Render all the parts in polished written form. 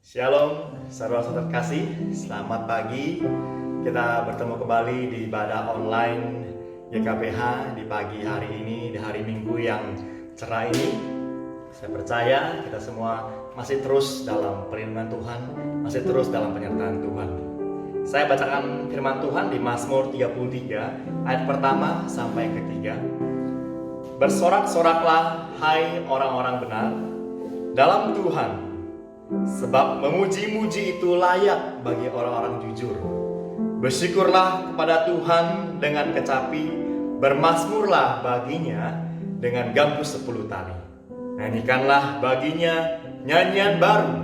Shalom, saudara-saudara terkasih, selamat pagi. Kita bertemu kembali di ibadah online YKPH di pagi hari ini, di hari Minggu yang cerah ini. Saya percaya kita semua masih terus dalam perlindungan Tuhan, masih terus dalam penyertaan Tuhan. Saya bacakan firman Tuhan di Mazmur 33 ayat pertama sampai ketiga. Bersorak-soraklah hai orang-orang benar dalam Tuhan, sebab memuji-muji itu layak bagi orang-orang jujur. Bersyukurlah kepada Tuhan dengan kecapi, bermazmurlah baginya dengan gambus 10 tali. Nyanyikanlah baginya nyanyian baru,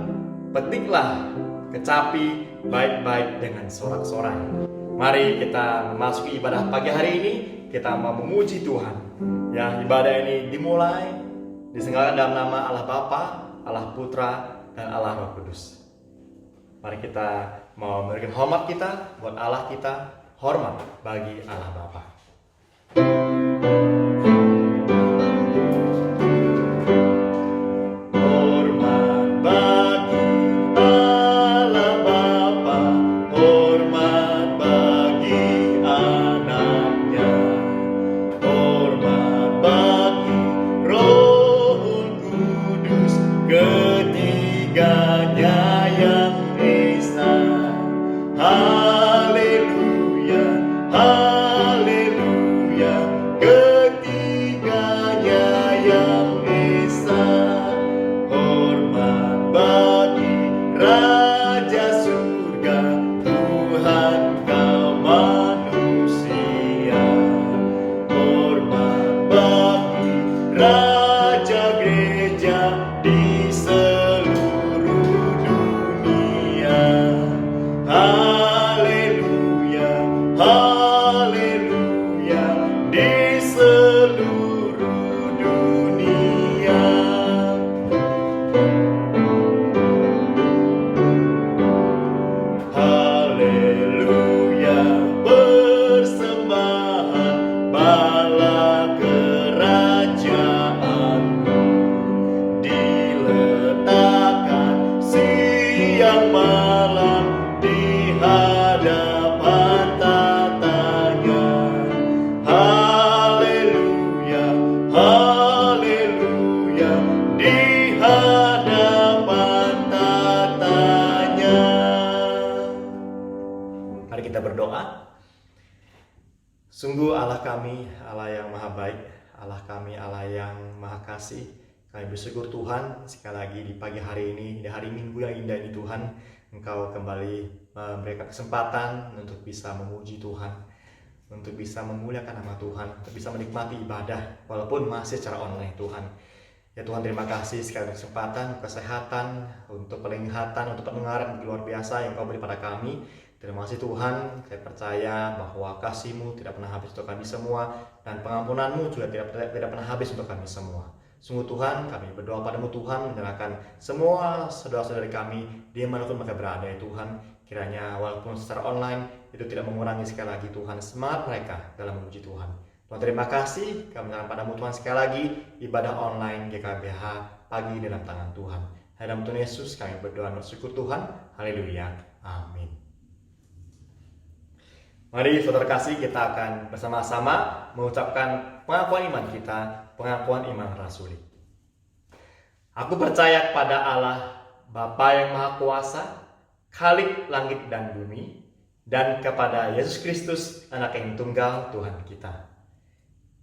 petiklah kecapi baik-baik dengan sorak-sorai. Mari kita memasuki ibadah pagi hari ini, kita mau memuji Tuhan. Ya, ibadah ini dimulai, diselenggarakan dalam nama Allah Bapa, Allah Putra, dan Allah Roh Kudus. Mari kita mau memberikan hormat kita buat Allah kita, hormat bagi Allah Bapa. Sungguh Allah kami, Allah yang maha baik, Allah kami, Allah yang maha kasih. Kami bersyukur Tuhan, sekali lagi di pagi hari ini, di hari Minggu yang indah ini Tuhan, Engkau kembali memberikan kesempatan untuk bisa memuji Tuhan, untuk bisa memuliakan nama Tuhan, untuk bisa menikmati ibadah, walaupun masih secara online Tuhan. Ya Tuhan, terima kasih sekali kesempatan, kesehatan, untuk penglihatan, untuk pendengaran luar biasa yang Kau beri pada kami. Terima kasih Tuhan, saya percaya bahwa kasih-Mu tidak pernah habis untuk kami semua, dan pengampunan-Mu juga tidak pernah habis untuk kami semua. Sungguh Tuhan, kami berdoa padamu Tuhan, menyerahkan semua saudara-saudari kami dimanapun mereka berada ya Tuhan. Kiranya walaupun secara online itu tidak mengurangi sekali lagi Tuhan semangat mereka dalam memuji Tuhan. Tuhan terima kasih, kami menyerahkan padamu Tuhan sekali lagi ibadah online GKBH pagi dalam tangan Tuhan. Dalam Tuhan Yesus kami berdoa dan bersyukur Tuhan. Haleluya. Amin. Mari saudara kasih, kita akan bersama-sama mengucapkan pengakuan iman kita, pengakuan iman rasuli. Aku percaya kepada Allah, Bapa yang Maha Kuasa, Khalik langit dan bumi, dan kepada Yesus Kristus, Anak yang tunggal Tuhan kita,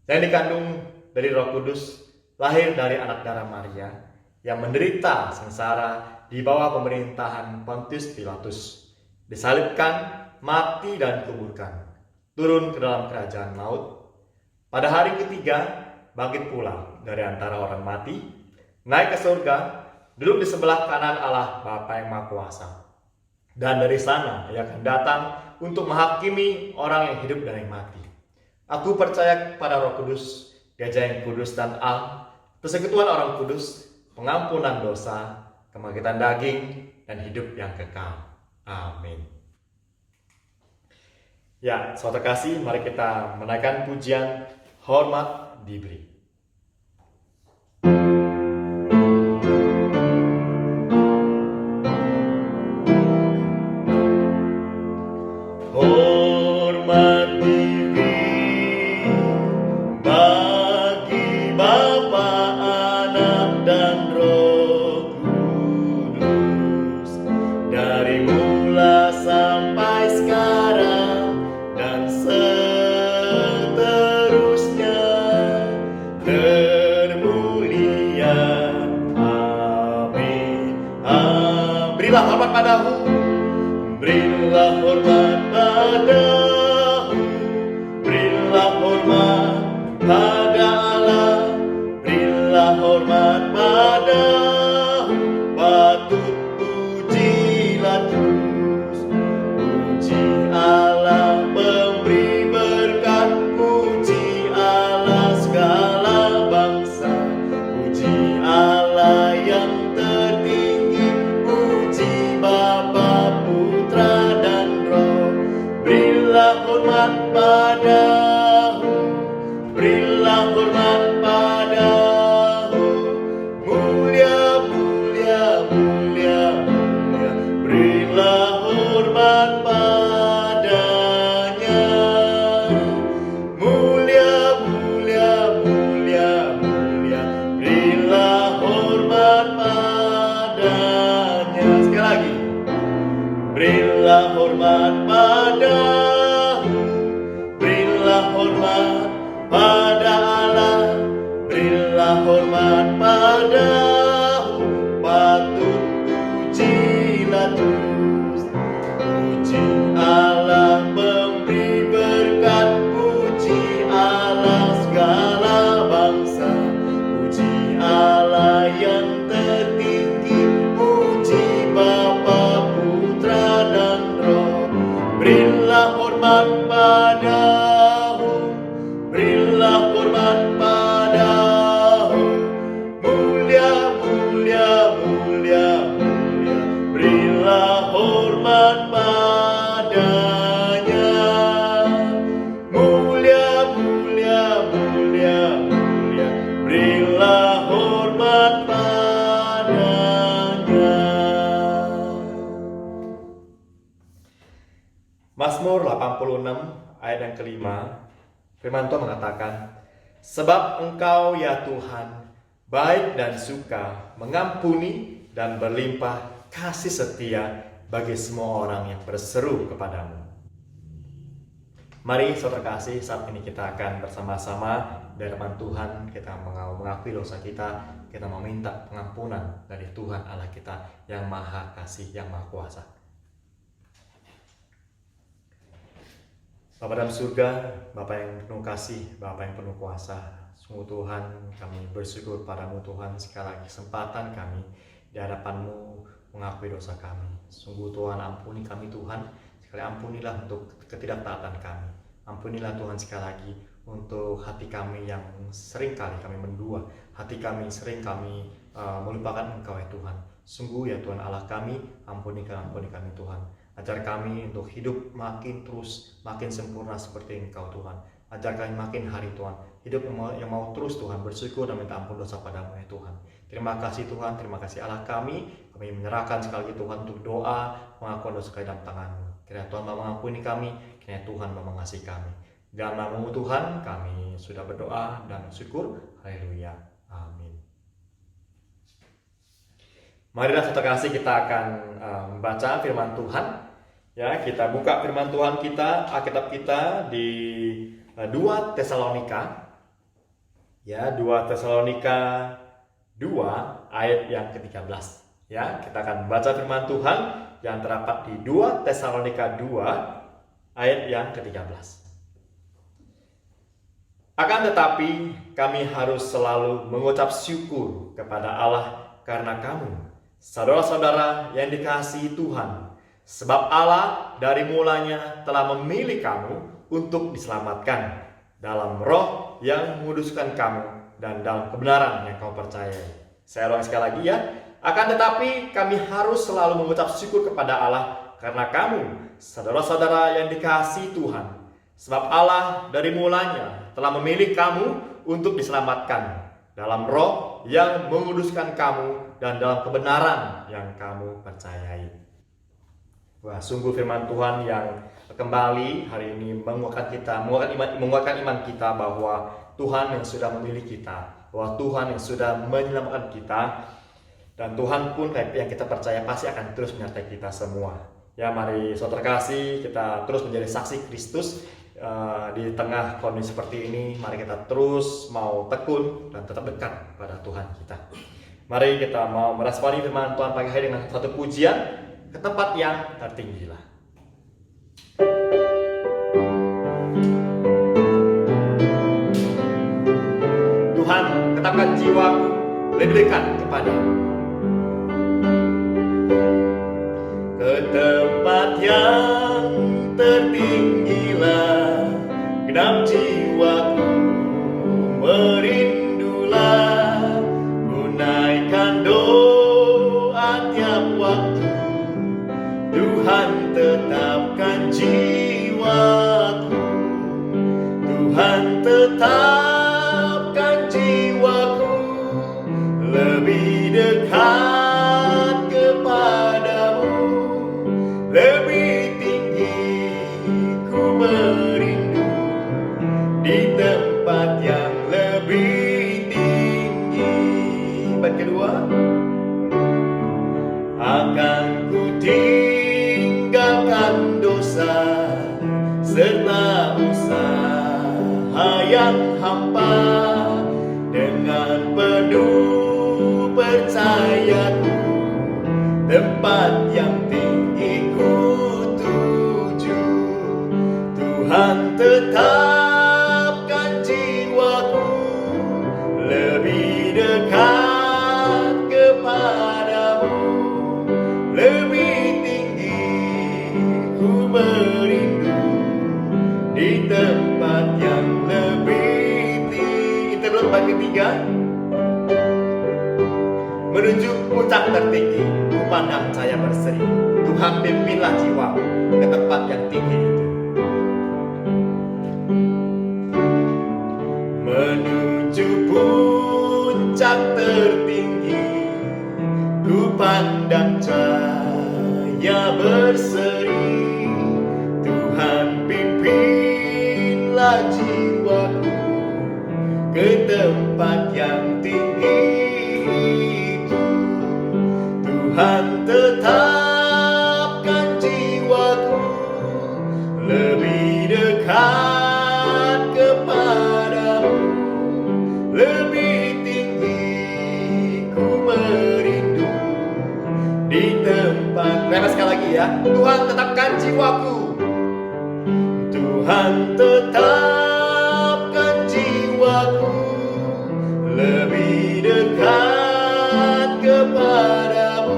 yang dikandung dari Roh Kudus, lahir dari anak darah Maria, yang menderita sengsara di bawah pemerintahan Pontius Pilatus, disalibkan, mati dan dikuburkan, turun ke dalam kerajaan maut. Pada hari ketiga, bangkit pula dari antara orang mati, naik ke surga, duduk di sebelah kanan Allah Bapa yang Maha Kuasa. Dan dari sana Ia akan datang untuk menghakimi orang yang hidup dan yang mati. Aku percaya kepada Roh Kudus, Gereja yang kudus dan am, persekutuan orang kudus, pengampunan dosa, kebangkitan daging, dan hidup yang kekal. Amin. Ya, saudara kasih, mari kita menaikkan pujian hormat diberi. Berilah hormat padahu, berilah hormat padahu, berilah hormat pada Allah, berilah hormat padahu, patut pujilah terus. Puji Allah pemberi berkat, puji Allah segala bangsa, puji Allah yang tertinggi, puji Bapa, Putra dan Roh. Berilah hormat padahu, berilah hormat padahu, mulia, mulia, mulia, mulia. Berilah hormat padanya, mulia, mulia, mulia, mulia. Berilah hormat padanya. Sekali lagi, berilah hormat padahu, berilah hormat pada Allah, berilah hormat padahu, patut pujilah terus. Puji Allah pemberi berkat, puji Allah segala bangsa, puji Allah yang tertinggi, puji Bapa, Putra dan Roh. Berilah hormat padahu, berilah hormat padahu, mulia, mulia, mulia, mulia. Berilah hormat padanya, mulia, mulia, mulia, mulia. Berilah hormat padanya. Mazmur 86 ayat yang kelima, firman Tuhan mengatakan, sebab Engkau ya Tuhan baik dan suka mengampuni dan berlimpah kasih setia bagi semua orang yang berseru kepadamu. Mari saudara kasih, saat ini kita akan bersama-sama dari hadapan Tuhan, kita mengakui dosa kita meminta pengampunan dari Tuhan Allah kita yang maha kasih, yang maha kuasa. Bapa dalam surga, Bapa yang penuh kasih, Bapa yang penuh kuasa, sungguh Tuhan, kami bersyukur padamu Tuhan, sekali lagi kesempatan kami di hadapan-Mu mengakui dosa kami. Sungguh Tuhan, ampuni kami Tuhan, sekali ampunilah untuk ketidaktaatan kami. Ampunilah Tuhan sekali lagi untuk hati kami yang sering kali kami mendua, hati kami sering kami melupakan Engkau ya Tuhan. Sungguh ya Tuhan Allah kami, ampuni kami Tuhan. Ajar kami untuk hidup makin sempurna seperti Engkau Tuhan. Ajar kami makin hari Tuhan, hidup yang mau terus Tuhan bersyukur dan minta ampun dosa padamu ya Tuhan. Terima kasih Tuhan, terima kasih Allah kami menyerahkan sekali lagi Tuhan untuk doa, mengakuan dosa kami dalam tangan-Mu. Kiranya Tuhan mau mengampuni kami, kiranya Tuhan mau mengasihi kami. Dalam nama-Mu Tuhan, kami sudah berdoa dan syukur. Haleluya. Amin. Marilah saudara kasih, kita akan membaca firman Tuhan. Ya, kita buka firman Tuhan kita, Alkitab kita di 2 Tesalonika. Ya, 2 Tesalonika 2 ayat yang ke-13. Ya, kita akan baca firman Tuhan yang terdapat di 2 Tesalonika 2 ayat yang ke-13. Akan tetapi kami harus selalu mengucap syukur kepada Allah karena kamu, saudara-saudara yang dikasihi Tuhan, sebab Allah dari mulanya telah memilih kamu untuk diselamatkan dalam roh yang menguduskan kamu dan dalam kebenaran yang kamu percayai. Saya ulang sekali lagi ya. Akan tetapi kami harus selalu mengucap syukur kepada Allah karena kamu, saudara-saudara yang dikasihi Tuhan, sebab Allah dari mulanya telah memilih kamu untuk diselamatkan dalam roh yang menguduskan kamu dan dalam kebenaran yang kamu percayai. Wah, sungguh firman Tuhan yang kembali hari ini menguatkan iman kita bahwa Tuhan yang sudah memilih kita, bahwa Tuhan yang sudah menyelamatkan kita, dan Tuhan pun yang kita percaya pasti akan terus menyertai kita semua. Ya, mari saudara kasih, kita terus menjadi saksi Kristus di tengah kondisi seperti ini. Mari kita terus mau tekun dan tetap dekat pada Tuhan kita. Mari kita mau meresponi firman Tuhan pagi hari dengan satu pujian ke tempat yang tertinggilah. Tuhan, tetapkan jiwaku lebih dekat kepadamu. Ke tempat yang tertinggilah, genap jiwaku merindulah, gunaikan doa tiap waktu. Tuhan, tetapkan jiwaku. Tuhan, tetapkan jiwaku lebih dekat kepadamu. Lebih tinggi ku merindu di tempat yang lebih tinggi. Bait kedua, akan ku tinggalkan dosa serta usaha yang hampa, dengan penuh percayaku tempat yang tinggi ku tuju. Tuhan, tetapkan jiwaku lebih dekat kepadamu. Lebih tinggi ku merindu di tempat yang lebih tinggi. Terus bait ketiga, menuju puncak tertinggi, ku pandang cahaya berseri. Tuhan, pimpinlah jiwaku ke tempat yang tinggi itu. Menuju puncak tertinggi, ku pandang cahaya berseri. Tuhan, pimpinlah jiwaku ke tempat yang tinggi itu. Tuhan, tetapkan jiwaku lebih dekat kepadamu. Lebih tinggi ku merindu di tempat. Rema sekali lagi ya. Tuhan, tetapkan jiwaku. Tuhan, tetapkan jiwaku lebih dekat kepadamu.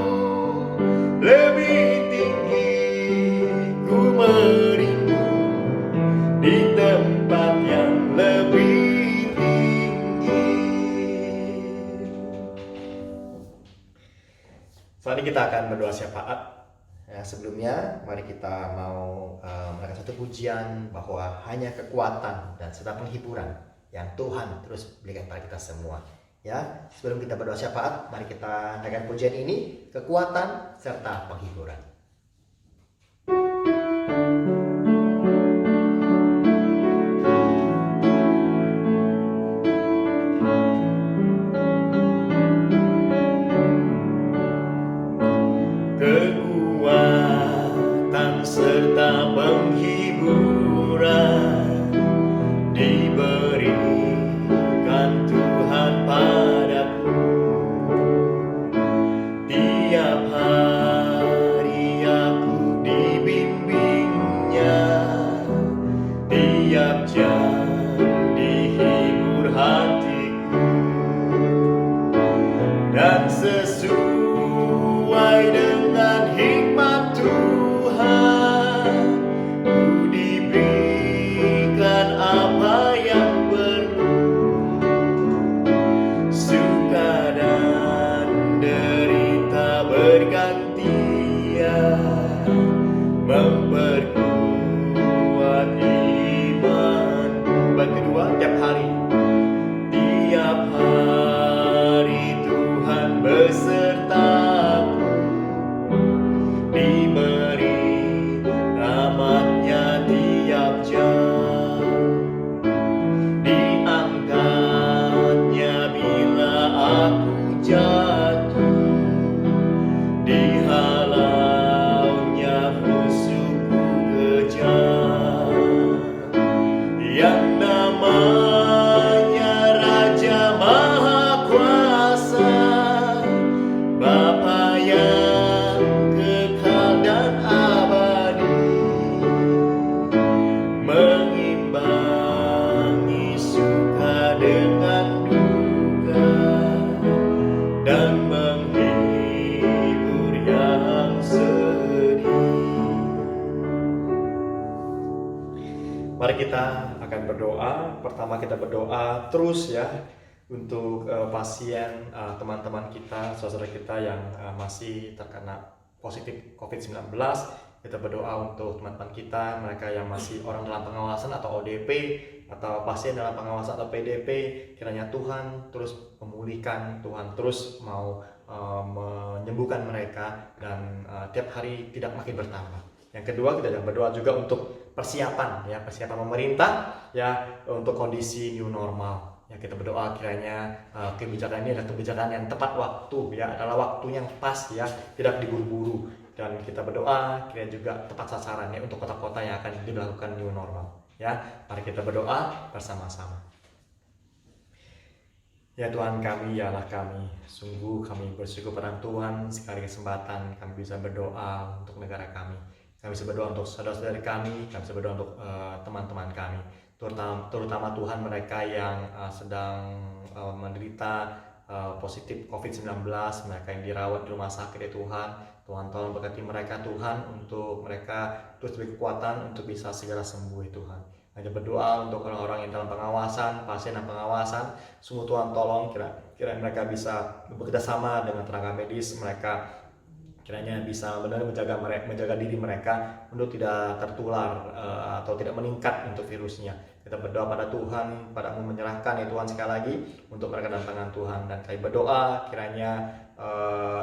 Lebih tinggi ku merindu di tempat yang lebih tinggi. Saat ini kita akan berdoa syafaat. Ya, sebelumnya mari kita mau melakukan satu pujian bahwa hanya kekuatan dan serta penghiburan yang Tuhan terus berikan pada kita semua. Ya, sebelum kita berdoa syafaat, mari kita naikkan pujian ini, kekuatan serta penghiburan. Kekuatan serta penghiburan diberikan Tuhan padaku. Tiap hari Mari kita akan berdoa. Pertama kita berdoa terus ya untuk pasien, teman-teman kita, saudara kita yang masih terkena positif COVID-19. Kita berdoa untuk teman-teman kita, mereka yang masih orang dalam pengawasan atau ODP, atau pasien dalam pengawasan atau PDP. Kiranya Tuhan terus memulihkan, Tuhan terus mau menyembuhkan mereka, dan tiap hari tidak makin bertambah. Yang kedua, kita berdoa juga untuk persiapan pemerintah ya untuk kondisi new normal. Ya, kita berdoa kiranya kebijakan ini adalah kebijakan yang tepat waktu ya, adalah waktu yang pas ya, tidak diburu-buru. Dan kita berdoa kiranya juga tepat sasaran ya untuk kota-kota yang akan dilakukan new normal ya. Mari kita berdoa bersama-sama. Ya Tuhan kami, ya Allah kami, sungguh kami bersyukur pada Tuhan sekali kesempatan kami bisa berdoa untuk negara kami. Kami bisa berdoa untuk saudara-saudari kami bisa berdoa untuk teman-teman kami, terutama Tuhan mereka yang sedang menderita positif COVID-19, mereka yang dirawat di rumah sakit ya Tuhan. Tuhan tolong berkati mereka Tuhan, untuk mereka terus diberi kekuatan untuk bisa segera sembuh ya Tuhan. Hanya berdoa untuk orang-orang yang dalam pengawasan, pasien dalam pengawasan, sungguh Tuhan tolong kira mereka bisa bekerja sama dengan tenaga medis mereka, kiranya bisa benar menjaga diri mereka untuk tidak tertular atau tidak meningkat untuk virusnya. Kita berdoa pada Tuhan, padamu menyerahkan ya Tuhan sekali lagi untuk mereka dalam tangan Tuhan. Dan kami berdoa kiranya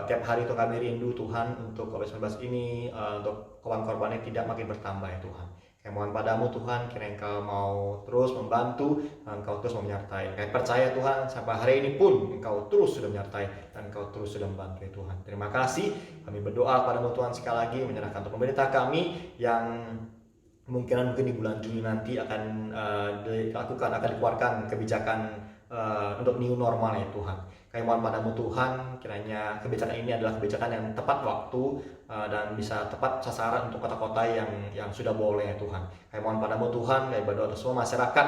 tiap hari itu kami rindu Tuhan untuk COVID-19 ini, untuk korban-korbannya tidak makin bertambah ya Tuhan. Kami mohon padamu Tuhan, kiranya Engkau mau terus membantu, Engkau terus menyertai. Kami percaya Tuhan, sampai hari ini pun Engkau terus sudah menyertai dan Engkau terus sudah membantu ya Tuhan. Terima kasih. Kami berdoa padamu Tuhan sekali lagi, menyerahkan untuk pemerintah kami yang mungkin di bulan Juni nanti akan dikeluarkan kebijakan untuk new normal ya Tuhan. Kami mohon padamu Tuhan, kiranya kebijakan ini adalah kebijakan yang tepat waktu dan bisa tepat sasaran untuk kota-kota yang sudah boleh ya Tuhan. Kami mohon padamu Tuhan, kami berdoa untuk semua masyarakat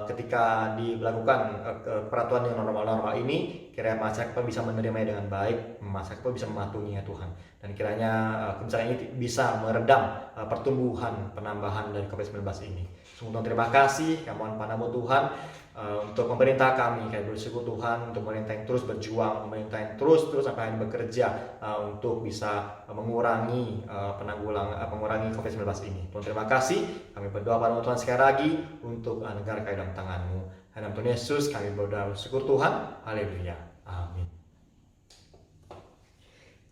ketika dilakukan peraturan yang normal-normal ini, kiranya masyarakat bisa menerimanya dengan baik, masyarakat bisa mematuhinya Tuhan. Dan kiranya kebijakan ini bisa meredam pertumbuhan penambahan dari COVID-19 ini. Sungguh Tuhan terima kasih, kami mohon padamu Tuhan. Untuk pemerintah kami bersyukur Tuhan, untuk pemerintah yang terus berjuang, pemerintah yang terus sampai bekerja untuk bisa mengurangi mengurangi COVID-19 ini. Tuhan terima kasih, kami berdoa pada Tuhan sekali lagi untuk negara kami dalam tangan-Mu. Dalam Tuhan Yesus kami berdoa bersyukur Tuhan, haleluya, amin.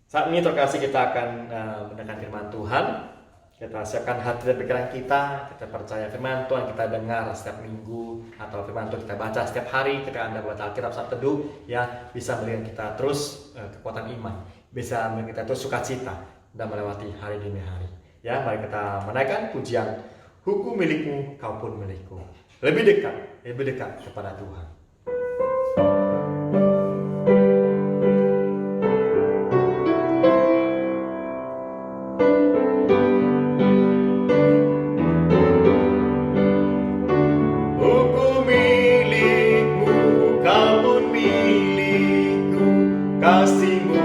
Saat ini terkasih kita akan mendengarkan firman Tuhan. Kita siapkan hati dan pikiran kita percaya firman Tuhan kita dengar setiap minggu, atau firman Tuhan kita baca setiap hari ketika Anda baca Alkitab saat teduh, ya bisa memberikan kita terus kekuatan iman, bisa memberikan kita terus sukacita dan melewati hari demi hari. Ya, mari kita menaikkan pujian, hukum milikmu, kau pun milikku. Lebih dekat kepada Tuhan. Kasih-Mu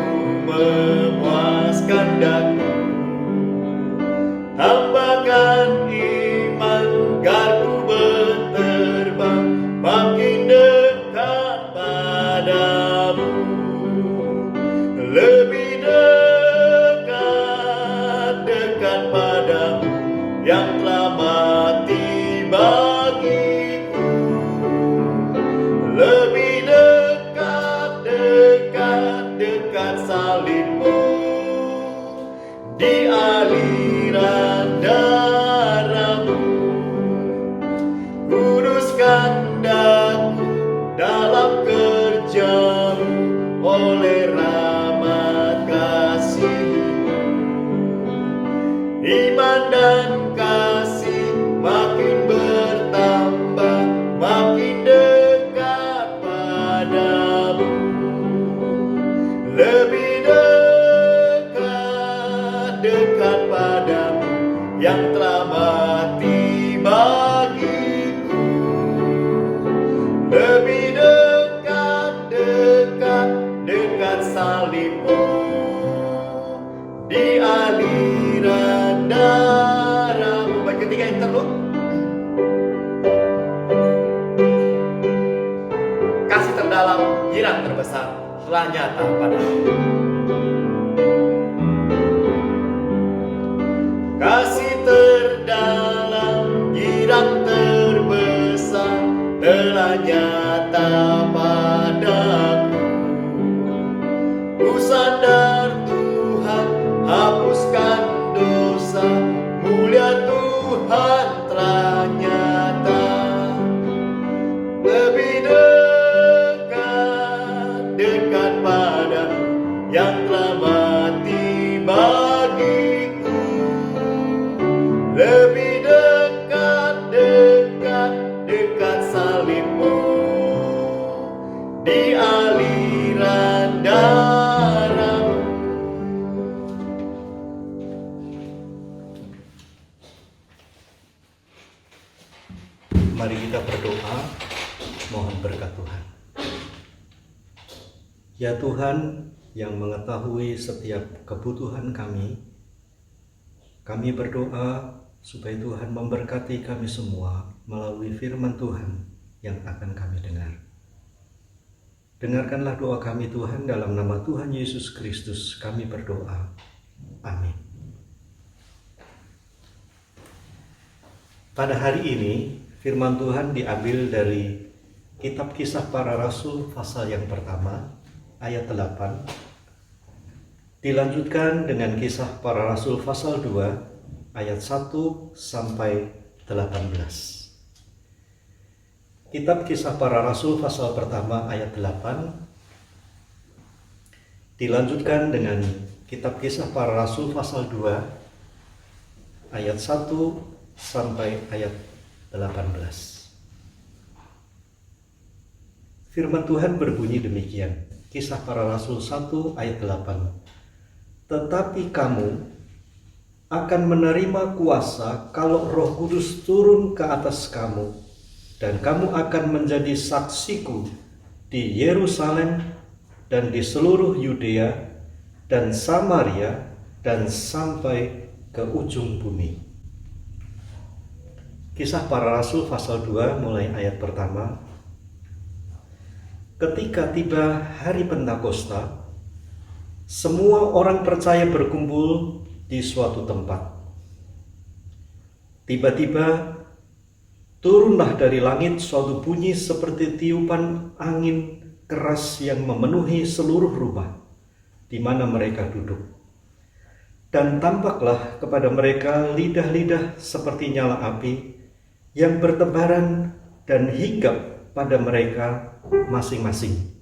memuaskan daku, tambahkan iman garku berterbang makin dekat padamu, lebih dekat padamu yang telah mati bagiku, lebih dekat salib-Mu, di aliran darah-Mu, kuduskan daku dalam kerja-Mu oleh rahmat kasih-Mu, iman dan kasih makin bertambah, makin dekat padamu, lebih dekat padamu yang telah mati bagiku, lebih dekat salib-Mu, di aliran darah-Mu. Baik, ketiga interlude telah nyata padamu. Kasih terdalam, kirang terbesar telah nyata padaku. Ku sadar Tuhan, hapuskan dosa, mulia Tuhan telah nyata. Lebih dekat padamu yang telah mati bagiku. Lebih dekat salibmu, di aliran darahmu. Mari kita berdoa, mohon berkat Tuhan. Ya Tuhan yang mengetahui setiap kebutuhan kami berdoa supaya Tuhan memberkati kami semua melalui firman Tuhan yang akan kami dengar. Dengarkanlah doa kami Tuhan, dalam nama Tuhan Yesus Kristus kami berdoa. Amin. Pada hari ini firman Tuhan diambil dari Kitab Kisah Para Rasul pasal yang pertama ayat 8, dilanjutkan dengan Kisah Para Rasul pasal 2 ayat 1 sampai 18. Kitab Kisah Para Rasul pasal pertama ayat 8 dilanjutkan dengan Kitab Kisah Para Rasul pasal 2 ayat 1 sampai ayat 18. Firman Tuhan berbunyi demikian. Kisah Para Rasul 1 ayat 8. Tetapi kamu akan menerima kuasa kalau Roh Kudus turun ke atas kamu, dan kamu akan menjadi saksiku di Yerusalem dan di seluruh Yudea dan Samaria dan sampai ke ujung bumi. Kisah Para Rasul pasal 2 mulai ayat pertama. Ketika tiba hari Pentakosta, semua orang percaya berkumpul di suatu tempat. Tiba-tiba turunlah dari langit suatu bunyi seperti tiupan angin keras yang memenuhi seluruh rumah di mana mereka duduk. Dan tampaklah kepada mereka lidah-lidah seperti nyala api yang bertebaran dan hinggap pada mereka masing-masing.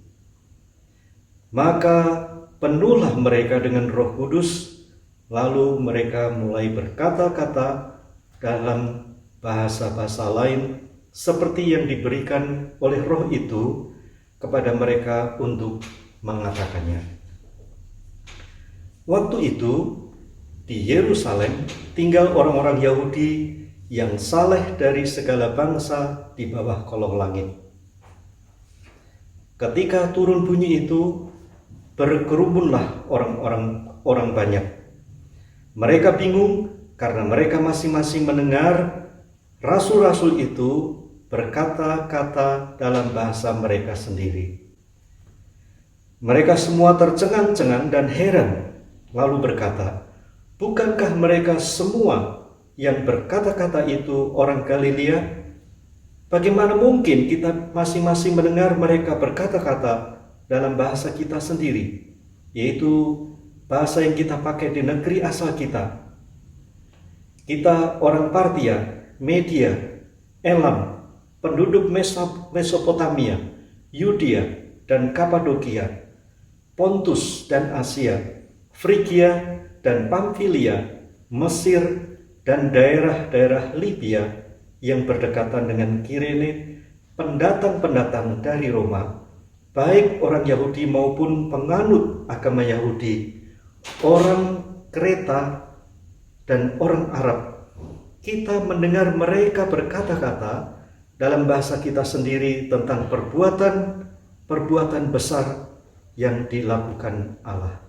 Maka penuhlah mereka dengan Roh Kudus, lalu mereka mulai berkata-kata dalam bahasa-bahasa lain seperti yang diberikan oleh Roh itu kepada mereka untuk mengatakannya. Waktu itu di Yerusalem tinggal orang-orang Yahudi yang saleh dari segala bangsa di bawah kolong langit. Ketika turun bunyi itu, berkerumunlah orang banyak. Mereka bingung karena mereka masing-masing mendengar rasul-rasul itu berkata-kata dalam bahasa mereka sendiri. Mereka semua tercengang-cengang dan heran, lalu berkata, "Bukankah mereka semua yang berkata-kata itu orang Galilea? Bagaimana mungkin kita masing-masing mendengar mereka berkata-kata dalam bahasa kita sendiri, yaitu bahasa yang kita pakai di negeri asal kita? Kita orang Partia, Media, Elam, penduduk Mesopotamia, Yudea dan Kapadokia, Pontus dan Asia, Frigia dan Pamfilia, Mesir dan daerah-daerah Libya yang berdekatan dengan Kirene, pendatang-pendatang dari Roma, baik orang Yahudi maupun penganut agama Yahudi, orang Kreta dan orang Arab. Kita mendengar mereka berkata-kata dalam bahasa kita sendiri tentang perbuatan besar yang dilakukan Allah."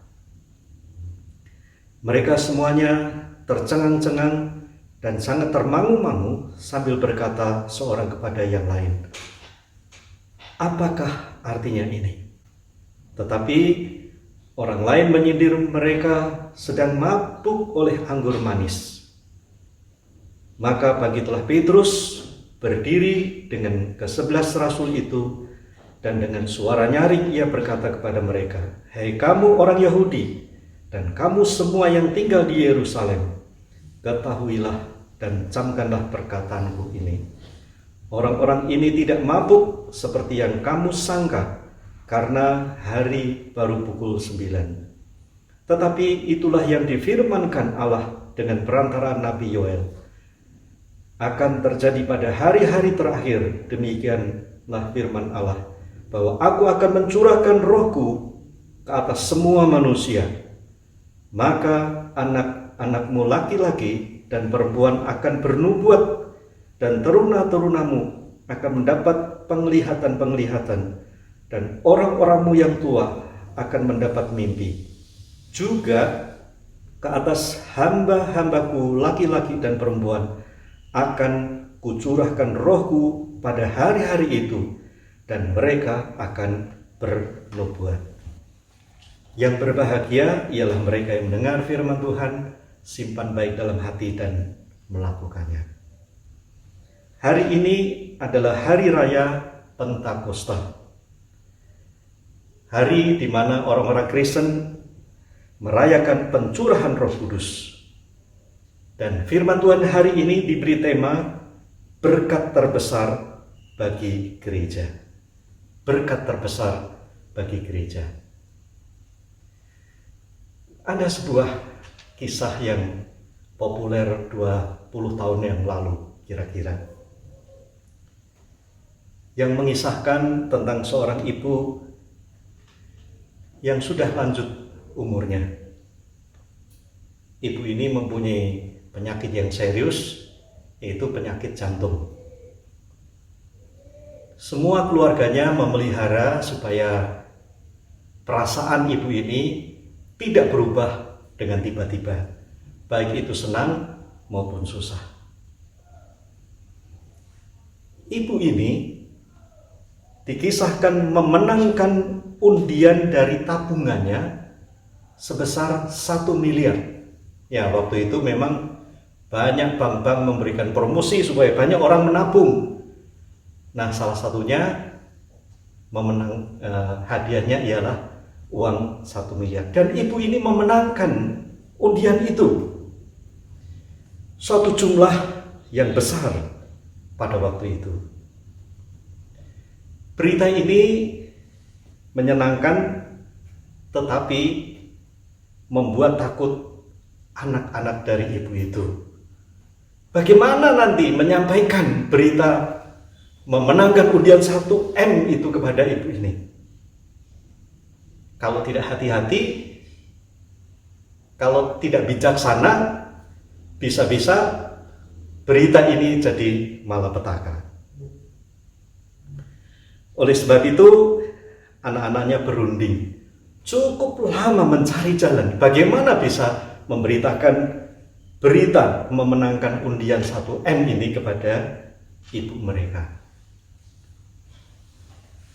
Mereka semuanya tercengang-cengang dan sangat termangu-mangu sambil berkata seorang kepada yang lain, "Apakah artinya ini?" Tetapi orang lain menyindir mereka sedang mabuk oleh anggur manis. Maka bangkitlah Petrus berdiri dengan ke-11 rasul itu, dan dengan suara nyaring ia berkata kepada mereka, "Hei kamu orang Yahudi, dan kamu semua yang tinggal di Yerusalem, ketahuilah dan camkanlah perkataanku ini. Orang-orang ini tidak mabuk seperti yang kamu sangka, karena hari baru pukul 9. Tetapi itulah yang difirmankan Allah dengan perantara Nabi Yoel. Akan terjadi pada hari-hari terakhir, demikianlah firman Allah, bahwa aku akan mencurahkan rohku ke atas semua manusia. Maka anak-anakmu laki-laki dan perempuan akan bernubuat, dan teruna-terunamu akan mendapat penglihatan-penglihatan, dan orang-orangmu yang tua akan mendapat mimpi. Juga ke atas hamba-hambaku laki-laki dan perempuan akan kucurahkan rohku pada hari-hari itu, dan mereka akan bernubuat. Yang berbahagia ialah mereka yang mendengar firman Tuhan, simpan baik dalam hati dan melakukannya." Hari ini adalah hari raya Pentakosta. Hari di mana orang-orang Kristen merayakan pencurahan Roh Kudus. Dan firman Tuhan hari ini diberi tema berkat terbesar bagi gereja. Berkat terbesar bagi gereja. Ada sebuah kisah yang populer 20 tahun yang lalu kira-kira, yang mengisahkan tentang seorang ibu yang sudah lanjut umurnya. Ibu ini mempunyai penyakit yang serius, yaitu penyakit jantung. Semua keluarganya memelihara supaya perasaan ibu ini tidak berubah dengan tiba-tiba, baik itu senang maupun susah. Ibu ini dikisahkan memenangkan undian dari tabungannya sebesar 1 miliar. Ya, waktu itu memang banyak bank-bank memberikan promosi supaya banyak orang menabung. Nah, salah satunya hadiahnya ialah uang 1 miliar. Dan ibu ini memenangkan undian itu. Suatu jumlah yang besar pada waktu itu. Berita ini menyenangkan, tetapi membuat takut anak-anak dari ibu itu. Bagaimana nanti menyampaikan berita memenangkan undian 1 M itu kepada ibu ini? Kalau tidak hati-hati, kalau tidak bijaksana, bisa-bisa berita ini jadi malapetaka. Oleh sebab itu, anak-anaknya berunding. Cukup lama mencari jalan bagaimana bisa memberitakan berita memenangkan undian 1 M ini kepada ibu mereka.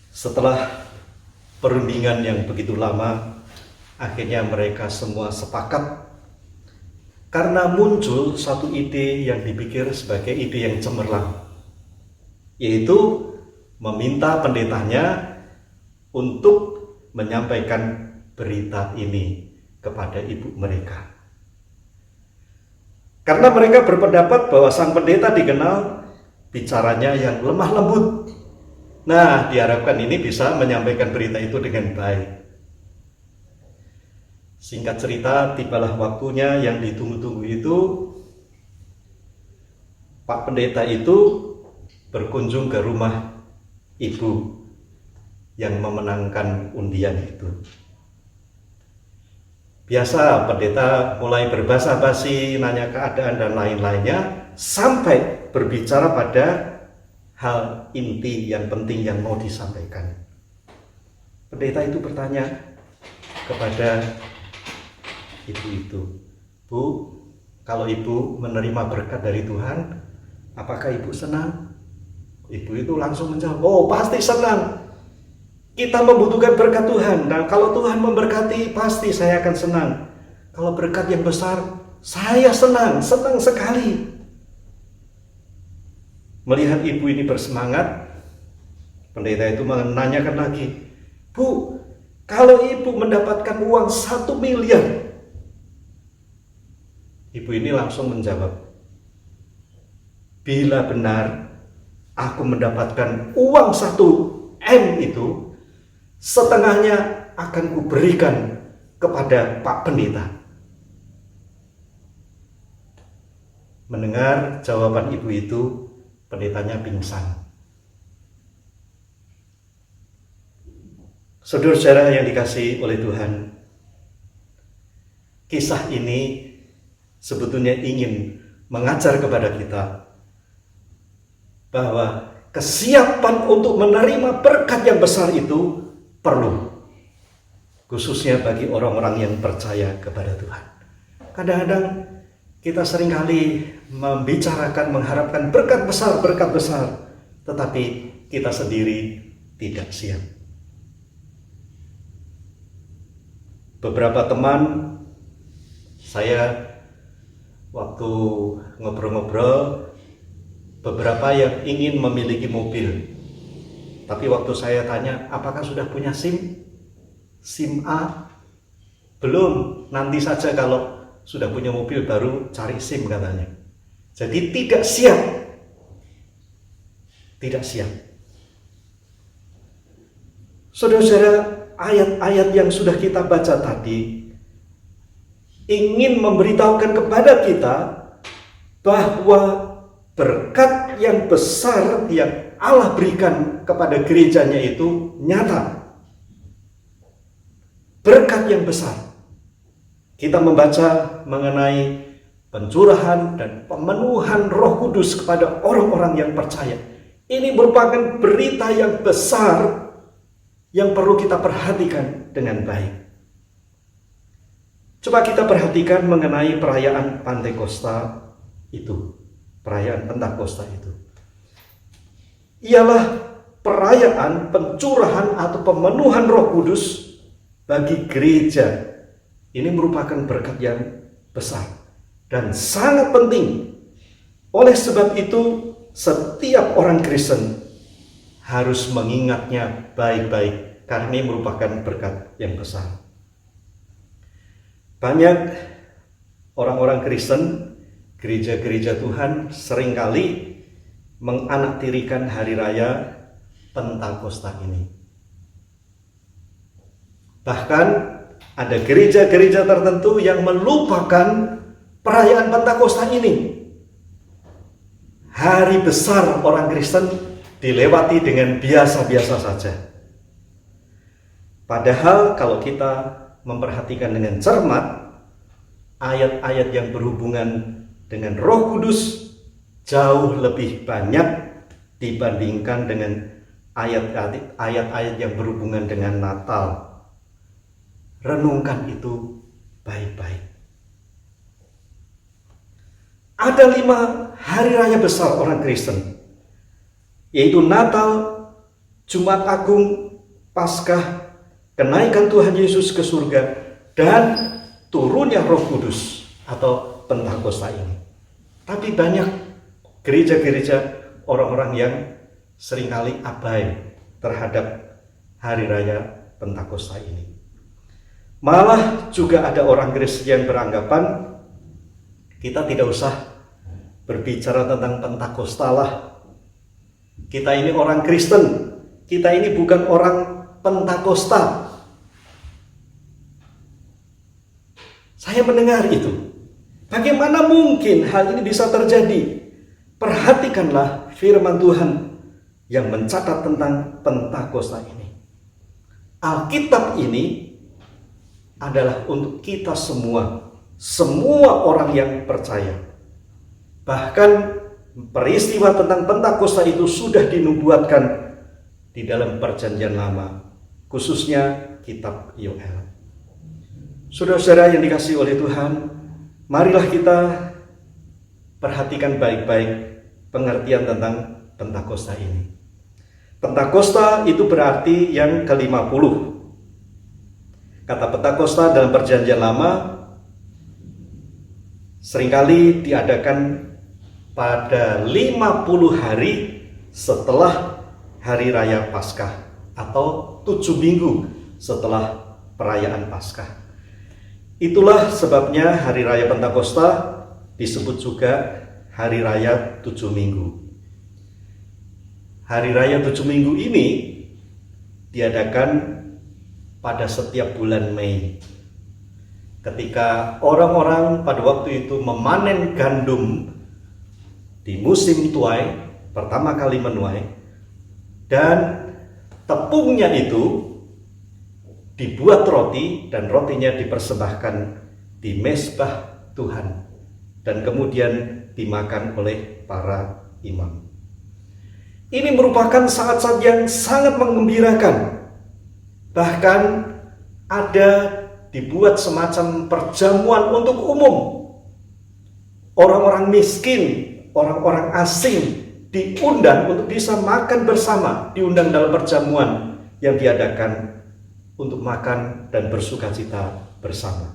Setelah perundingan yang begitu lama, akhirnya mereka semua sepakat karena muncul satu ide yang dipikir sebagai ide yang cemerlang, yaitu meminta pendetanya untuk menyampaikan berita ini kepada ibu mereka. Karena mereka berpendapat bahwa sang pendeta dikenal bicaranya yang lemah lembut. Nah, diharapkan ini bisa menyampaikan berita itu dengan baik. Singkat cerita, tibalah waktunya yang ditunggu-tunggu itu. Pak pendeta itu berkunjung ke rumah ibu yang memenangkan undian itu. Biasa pendeta mulai berbahasa basi, nanya keadaan dan lain-lainnya, sampai berbicara pada hal inti yang penting yang mau disampaikan. Pendeta itu bertanya kepada ibu itu, "Bu, kalau ibu menerima berkat dari Tuhan, apakah ibu senang?" Ibu itu langsung menjawab, "Oh, pasti senang. Kita membutuhkan berkat Tuhan. Dan kalau Tuhan memberkati, pasti saya akan senang. Kalau berkat yang besar, saya senang sekali. Melihat ibu ini bersemangat, pendeta itu menanyakan lagi, "Bu, kalau ibu mendapatkan uang 1 miliar, ibu ini langsung menjawab, bila benar aku mendapatkan uang 1 M itu, setengahnya akan kuberikan kepada Pak Pendeta." Mendengar jawaban ibu itu, pendetanya pingsan. Saudara-saudara yang dikasihi oleh Tuhan, kisah ini sebetulnya ingin mengajar kepada kita bahwa kesiapan untuk menerima berkat yang besar itu perlu, khususnya bagi orang-orang yang percaya kepada Tuhan. Kadang-kadang kita seringkali membicarakan, mengharapkan berkat besar, tetapi kita sendiri tidak siap. Beberapa teman saya waktu ngobrol-ngobrol, beberapa yang ingin memiliki mobil. Tapi waktu saya tanya, apakah sudah punya SIM? SIM A? Belum, nanti saja kalau sudah punya mobil baru cari SIM katanya. Jadi tidak siap. Tidak siap. Saudara-saudara, ayat-ayat yang sudah kita baca tadi ingin memberitahukan kepada kita bahwa berkat yang besar yang Allah berikan kepada gerejanya itu nyata. Berkat yang besar. Kita membaca mengenai pencurahan dan pemenuhan Roh Kudus kepada orang-orang yang percaya. Ini merupakan berita yang besar yang perlu kita perhatikan dengan baik. Coba kita perhatikan mengenai perayaan Pentakosta itu. Perayaan Pentakosta itu ialah perayaan pencurahan atau pemenuhan Roh Kudus bagi gereja. Ini merupakan berkat yang besar dan sangat penting. Oleh sebab itu, setiap orang Kristen harus mengingatnya baik-baik karena ini merupakan berkat yang besar. Banyak orang-orang Kristen, gereja-gereja Tuhan seringkali menganaktirikan hari raya Pentakosta ini. Bahkan ada gereja-gereja tertentu yang melupakan perayaan Pentakosta ini. Hari besar orang Kristen dilewati dengan biasa-biasa saja. Padahal kalau kita memperhatikan dengan cermat, ayat-ayat yang berhubungan dengan Roh Kudus jauh lebih banyak dibandingkan dengan ayat-ayat yang berhubungan dengan Natal. Renungkan itu baik-baik. Ada 5 hari raya besar orang Kristen, yaitu Natal, Jumat Agung, Paskah, kenaikan Tuhan Yesus ke surga, dan turunnya Roh Kudus atau Pentakosta ini. Tapi banyak gereja-gereja orang-orang yang seringkali abai terhadap hari raya Pentakosta ini. Malah juga ada orang Kristen yang beranggapan kita tidak usah berbicara tentang Pentakosta lah. Kita ini orang Kristen, kita ini bukan orang Pentakosta. Saya mendengar itu. Bagaimana mungkin hal ini bisa terjadi? Perhatikanlah firman Tuhan yang mencatat tentang Pentakosta ini. Alkitab ini adalah untuk kita semua orang yang percaya. Bahkan peristiwa tentang Pentakosta itu sudah dinubuatkan di dalam Perjanjian Lama, khususnya kitab Yoel. Saudara-saudara yang dikasihi oleh Tuhan, marilah kita perhatikan baik-baik pengertian tentang Pentakosta ini. Pentakosta itu berarti yang ke-50. Kata Pentakosta dalam Perjanjian Lama seringkali diadakan pada 50 hari setelah Hari Raya Paskah atau 7 minggu setelah perayaan Paskah. Itulah sebabnya Hari Raya Pentakosta disebut juga Hari Raya 7 Minggu. Hari Raya 7 Minggu ini diadakan pada setiap bulan Mei. Ketika orang-orang pada waktu itu memanen gandum di musim tuai, pertama kali menuai, dan tepungnya itu dibuat roti dan rotinya dipersembahkan di mezbah Tuhan dan kemudian dimakan oleh para imam. Ini merupakan saat-saat yang sangat menggembirakan. Bahkan ada dibuat semacam perjamuan untuk umum. Orang-orang miskin, orang-orang asing diundang untuk bisa makan bersama, diundang dalam perjamuan yang diadakan untuk makan dan bersukacita bersama.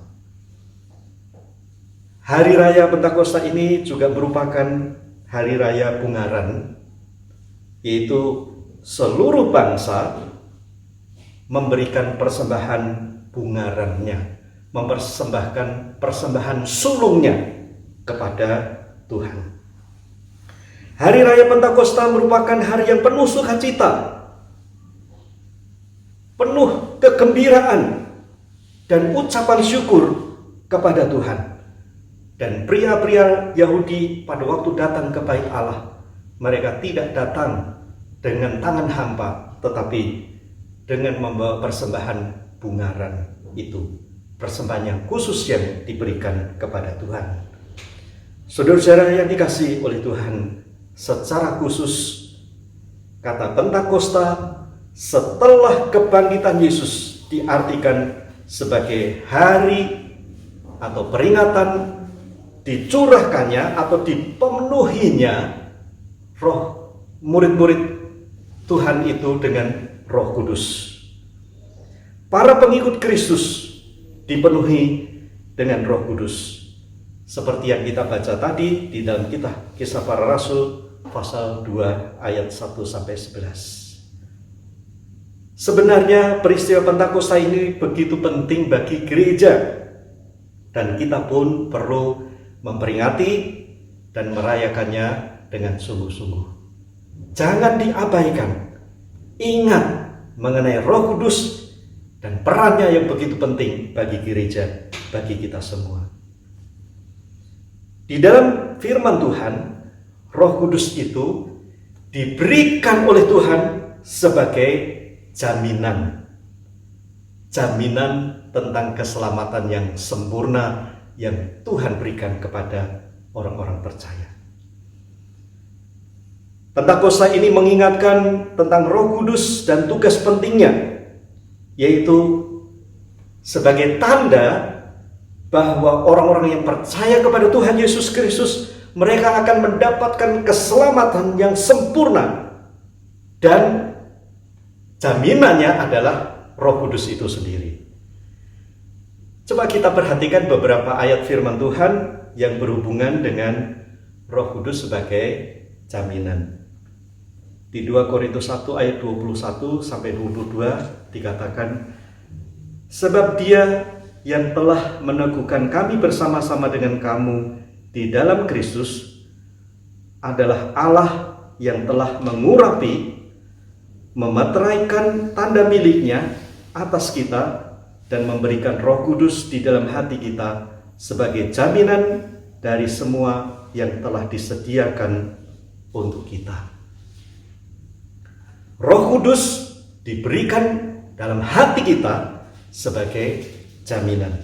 Hari Raya Pentakosta ini juga merupakan Hari Raya Bungaran, yaitu seluruh bangsa memberikan persembahan bungarannya, mempersembahkan persembahan sulungnya kepada Tuhan. Hari Raya Pentakosta merupakan hari yang penuh sukacita, penuh kegembiraan dan ucapan syukur kepada Tuhan. Dan pria-pria Yahudi pada waktu datang ke Bait Allah, mereka tidak datang dengan tangan hampa, tetapi dengan membawa persembahan bungaran itu, persembahan yang khusus yang diberikan kepada Tuhan. Saudara-saudara yang dikasihi oleh Tuhan, secara khusus kata Pentakosta setelah kebangkitan Yesus diartikan sebagai hari atau peringatan dicurahkannya atau dipenuhinya roh murid-murid Tuhan itu dengan Roh Kudus. Para pengikut Kristus dipenuhi dengan Roh Kudus. Seperti yang kita baca tadi di dalam kitab Kisah Para Rasul pasal 2 ayat 1-11. Sebenarnya peristiwa Pentakosta ini begitu penting bagi gereja, dan kita pun perlu memperingati dan merayakannya dengan sungguh-sungguh. Jangan diabaikan. Ingat mengenai Roh Kudus dan perannya yang begitu penting bagi gereja, bagi kita semua. Di dalam firman Tuhan, Roh Kudus itu diberikan oleh Tuhan sebagai jaminan. Jaminan tentang keselamatan yang sempurna yang Tuhan berikan kepada orang-orang percaya. Pentakosta ini mengingatkan tentang Roh Kudus dan tugas pentingnya, yaitu sebagai tanda bahwa orang-orang yang percaya kepada Tuhan Yesus Kristus, mereka akan mendapatkan keselamatan yang sempurna, dan jaminannya adalah Roh Kudus itu sendiri. Coba kita perhatikan beberapa ayat firman Tuhan yang berhubungan dengan Roh Kudus sebagai jaminan. Di 2 Korintus 1 ayat 21-22 dikatakan, sebab Dia yang telah meneguhkan kami bersama-sama dengan kamu di dalam Kristus adalah Allah yang telah mengurapi, memeteraikan tanda miliknya atas kita dan memberikan Roh Kudus di dalam hati kita sebagai jaminan dari semua yang telah disediakan untuk kita. Roh Kudus diberikan dalam hati kita sebagai jaminan.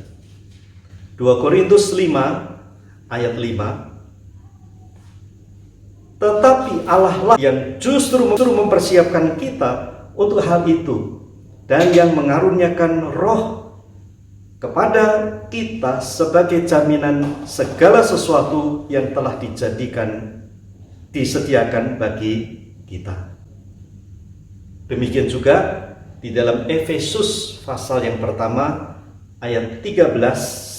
2 Korintus 5 ayat 5. Tetapi Allah lah yang justru mempersiapkan kita untuk hal itu, dan yang mengaruniakan Roh kepada kita sebagai jaminan segala sesuatu yang telah disediakan bagi kita. Demikian juga di dalam Efesus pasal yang pertama ayat 13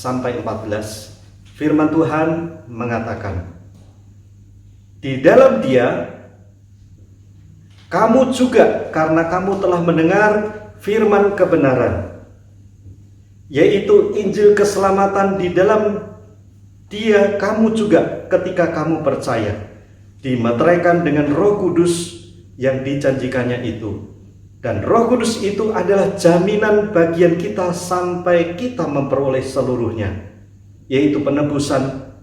sampai 14, firman Tuhan mengatakan, di dalam Dia kamu juga, karena kamu telah mendengar firman kebenaran, yaitu Injil keselamatan, di dalam Dia kamu juga ketika kamu percaya dimeteraikan dengan Roh Kudus yang dijanjikannya itu. Dan Roh Kudus itu adalah jaminan bagian kita sampai kita memperoleh seluruhnya, yaitu penebusan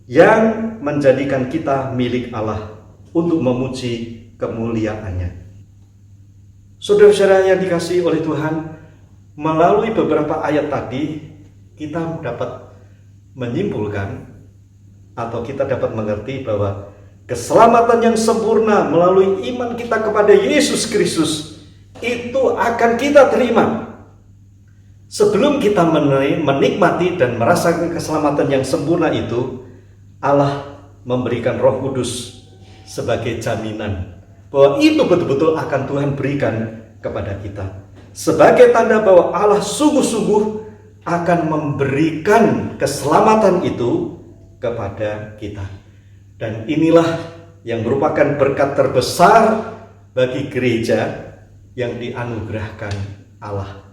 yang menjadikan kita milik Allah untuk memuji kemuliaannya. Saudara-saudara yang dikasihi oleh Tuhan, melalui beberapa ayat tadi kita dapat menyimpulkan atau kita dapat mengerti bahwa keselamatan yang sempurna melalui iman kita kepada Yesus Kristus itu akan kita terima. Sebelum kita menikmati dan merasakan keselamatan yang sempurna itu, Allah memberikan Roh Kudus sebagai jaminan bahwa itu betul-betul akan Tuhan berikan kepada kita, sebagai tanda bahwa Allah sungguh-sungguh akan memberikan keselamatan itu kepada kita. Dan inilah yang merupakan berkat terbesar bagi gereja yang dianugerahkan Allah,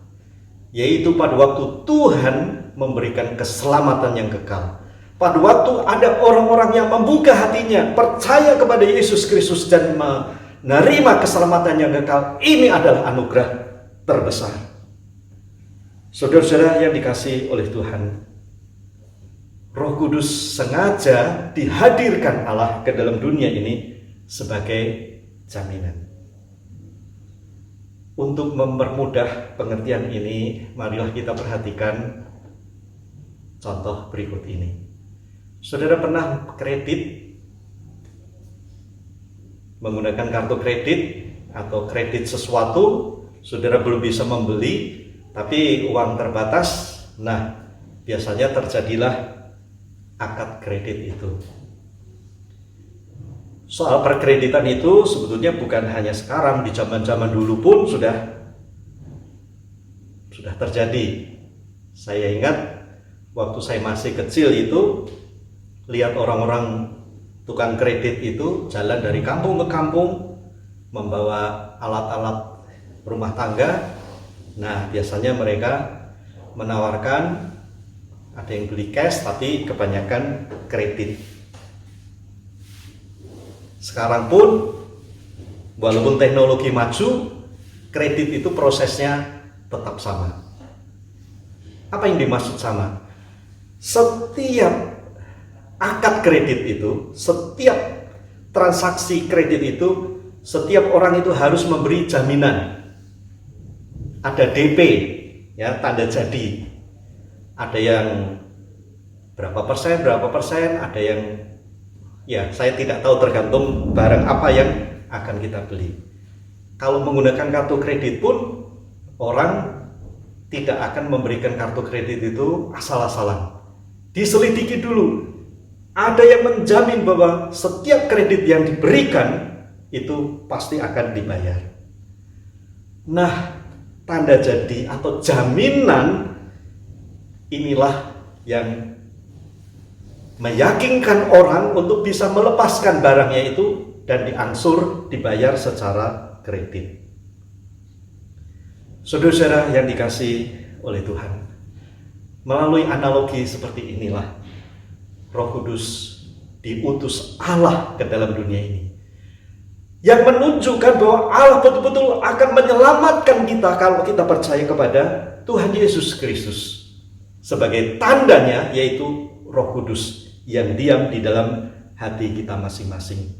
yaitu pada waktu Tuhan memberikan keselamatan yang kekal. Pada waktu ada orang-orang yang membuka hatinya, percaya kepada Yesus Kristus dan menerima keselamatan yang kekal, ini adalah anugerah terbesar. Saudara-saudara yang dikasihi oleh Tuhan, Roh Kudus sengaja dihadirkan Allah ke dalam dunia ini sebagai jaminan. Untuk mempermudah pengertian ini, marilah kita perhatikan contoh berikut ini. Saudara pernah kredit, menggunakan kartu kredit atau kredit sesuatu, saudara belum bisa membeli, tapi uang terbatas. Nah, biasanya terjadilah akad kredit itu. Soal perkreditan itu sebetulnya bukan hanya sekarang, di zaman-zaman dulu pun sudah terjadi. Saya ingat waktu saya masih kecil itu, lihat orang-orang tukang kredit itu jalan dari kampung ke kampung membawa alat-alat rumah tangga. Nah, biasanya mereka menawarkan, ada yang beli cash tapi kebanyakan kredit. Sekarang pun walaupun teknologi maju, kredit itu prosesnya tetap sama. Apa yang dimaksud sama? Setiap akad kredit itu, setiap transaksi kredit itu, setiap orang itu harus memberi jaminan. Ada DP, ya, tanda jadi. Ada yang berapa persen, ada yang, ya, saya tidak tahu, tergantung barang apa yang akan kita beli. Kalau menggunakan kartu kredit pun, orang tidak akan memberikan kartu kredit itu asal-asalan. Diselidiki dulu. Ada yang menjamin bahwa setiap kredit yang diberikan itu pasti akan dibayar. Nah, tanda jadi atau jaminan inilah yang meyakinkan orang untuk bisa melepaskan barangnya itu dan diangsur dibayar secara kredit. Saudara-saudara yang dikasihi oleh Tuhan, melalui analogi seperti inilah Roh Kudus diutus Allah ke dalam dunia ini, yang menunjukkan bahwa Allah betul-betul akan menyelamatkan kita kalau kita percaya kepada Tuhan Yesus Kristus. Sebagai tandanya yaitu Roh Kudus yang diam di dalam hati kita masing-masing.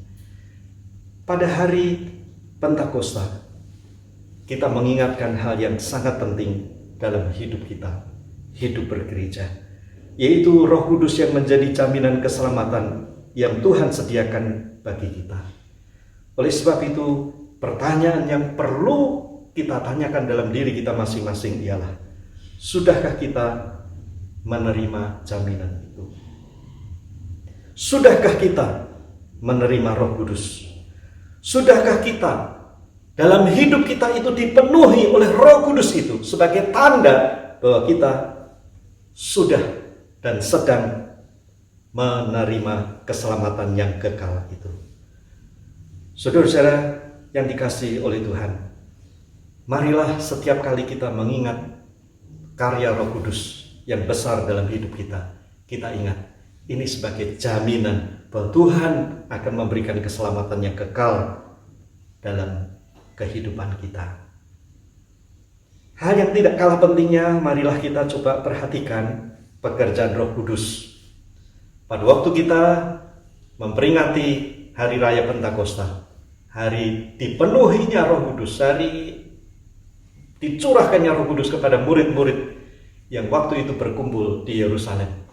Pada hari Pentakosta, kita mengingatkan hal yang sangat penting dalam hidup kita, hidup bergereja, yaitu Roh Kudus yang menjadi jaminan keselamatan yang Tuhan sediakan bagi kita. Oleh sebab itu, pertanyaan yang perlu kita tanyakan dalam diri kita masing-masing ialah, sudahkah kita menerima jaminan itu? Sudahkah kita menerima Roh Kudus? Sudahkah kita dalam hidup kita itu dipenuhi oleh Roh Kudus itu sebagai tanda bahwa kita sudah dan sedang menerima keselamatan yang kekal itu. Saudara-saudara yang dikasihi oleh Tuhan, marilah setiap kali kita mengingat karya Roh Kudus yang besar dalam hidup kita, kita ingat ini sebagai jaminan bahwa Tuhan akan memberikan keselamatan yang kekal dalam kehidupan kita. Hal yang tidak kalah pentingnya, marilah kita coba perhatikan pekerjaan Roh Kudus. Pada waktu kita memperingati Hari Raya Pentakosta, hari dipenuhinya Roh Kudus, hari dicurahkannya Roh Kudus kepada murid-murid yang waktu itu berkumpul di Yerusalem.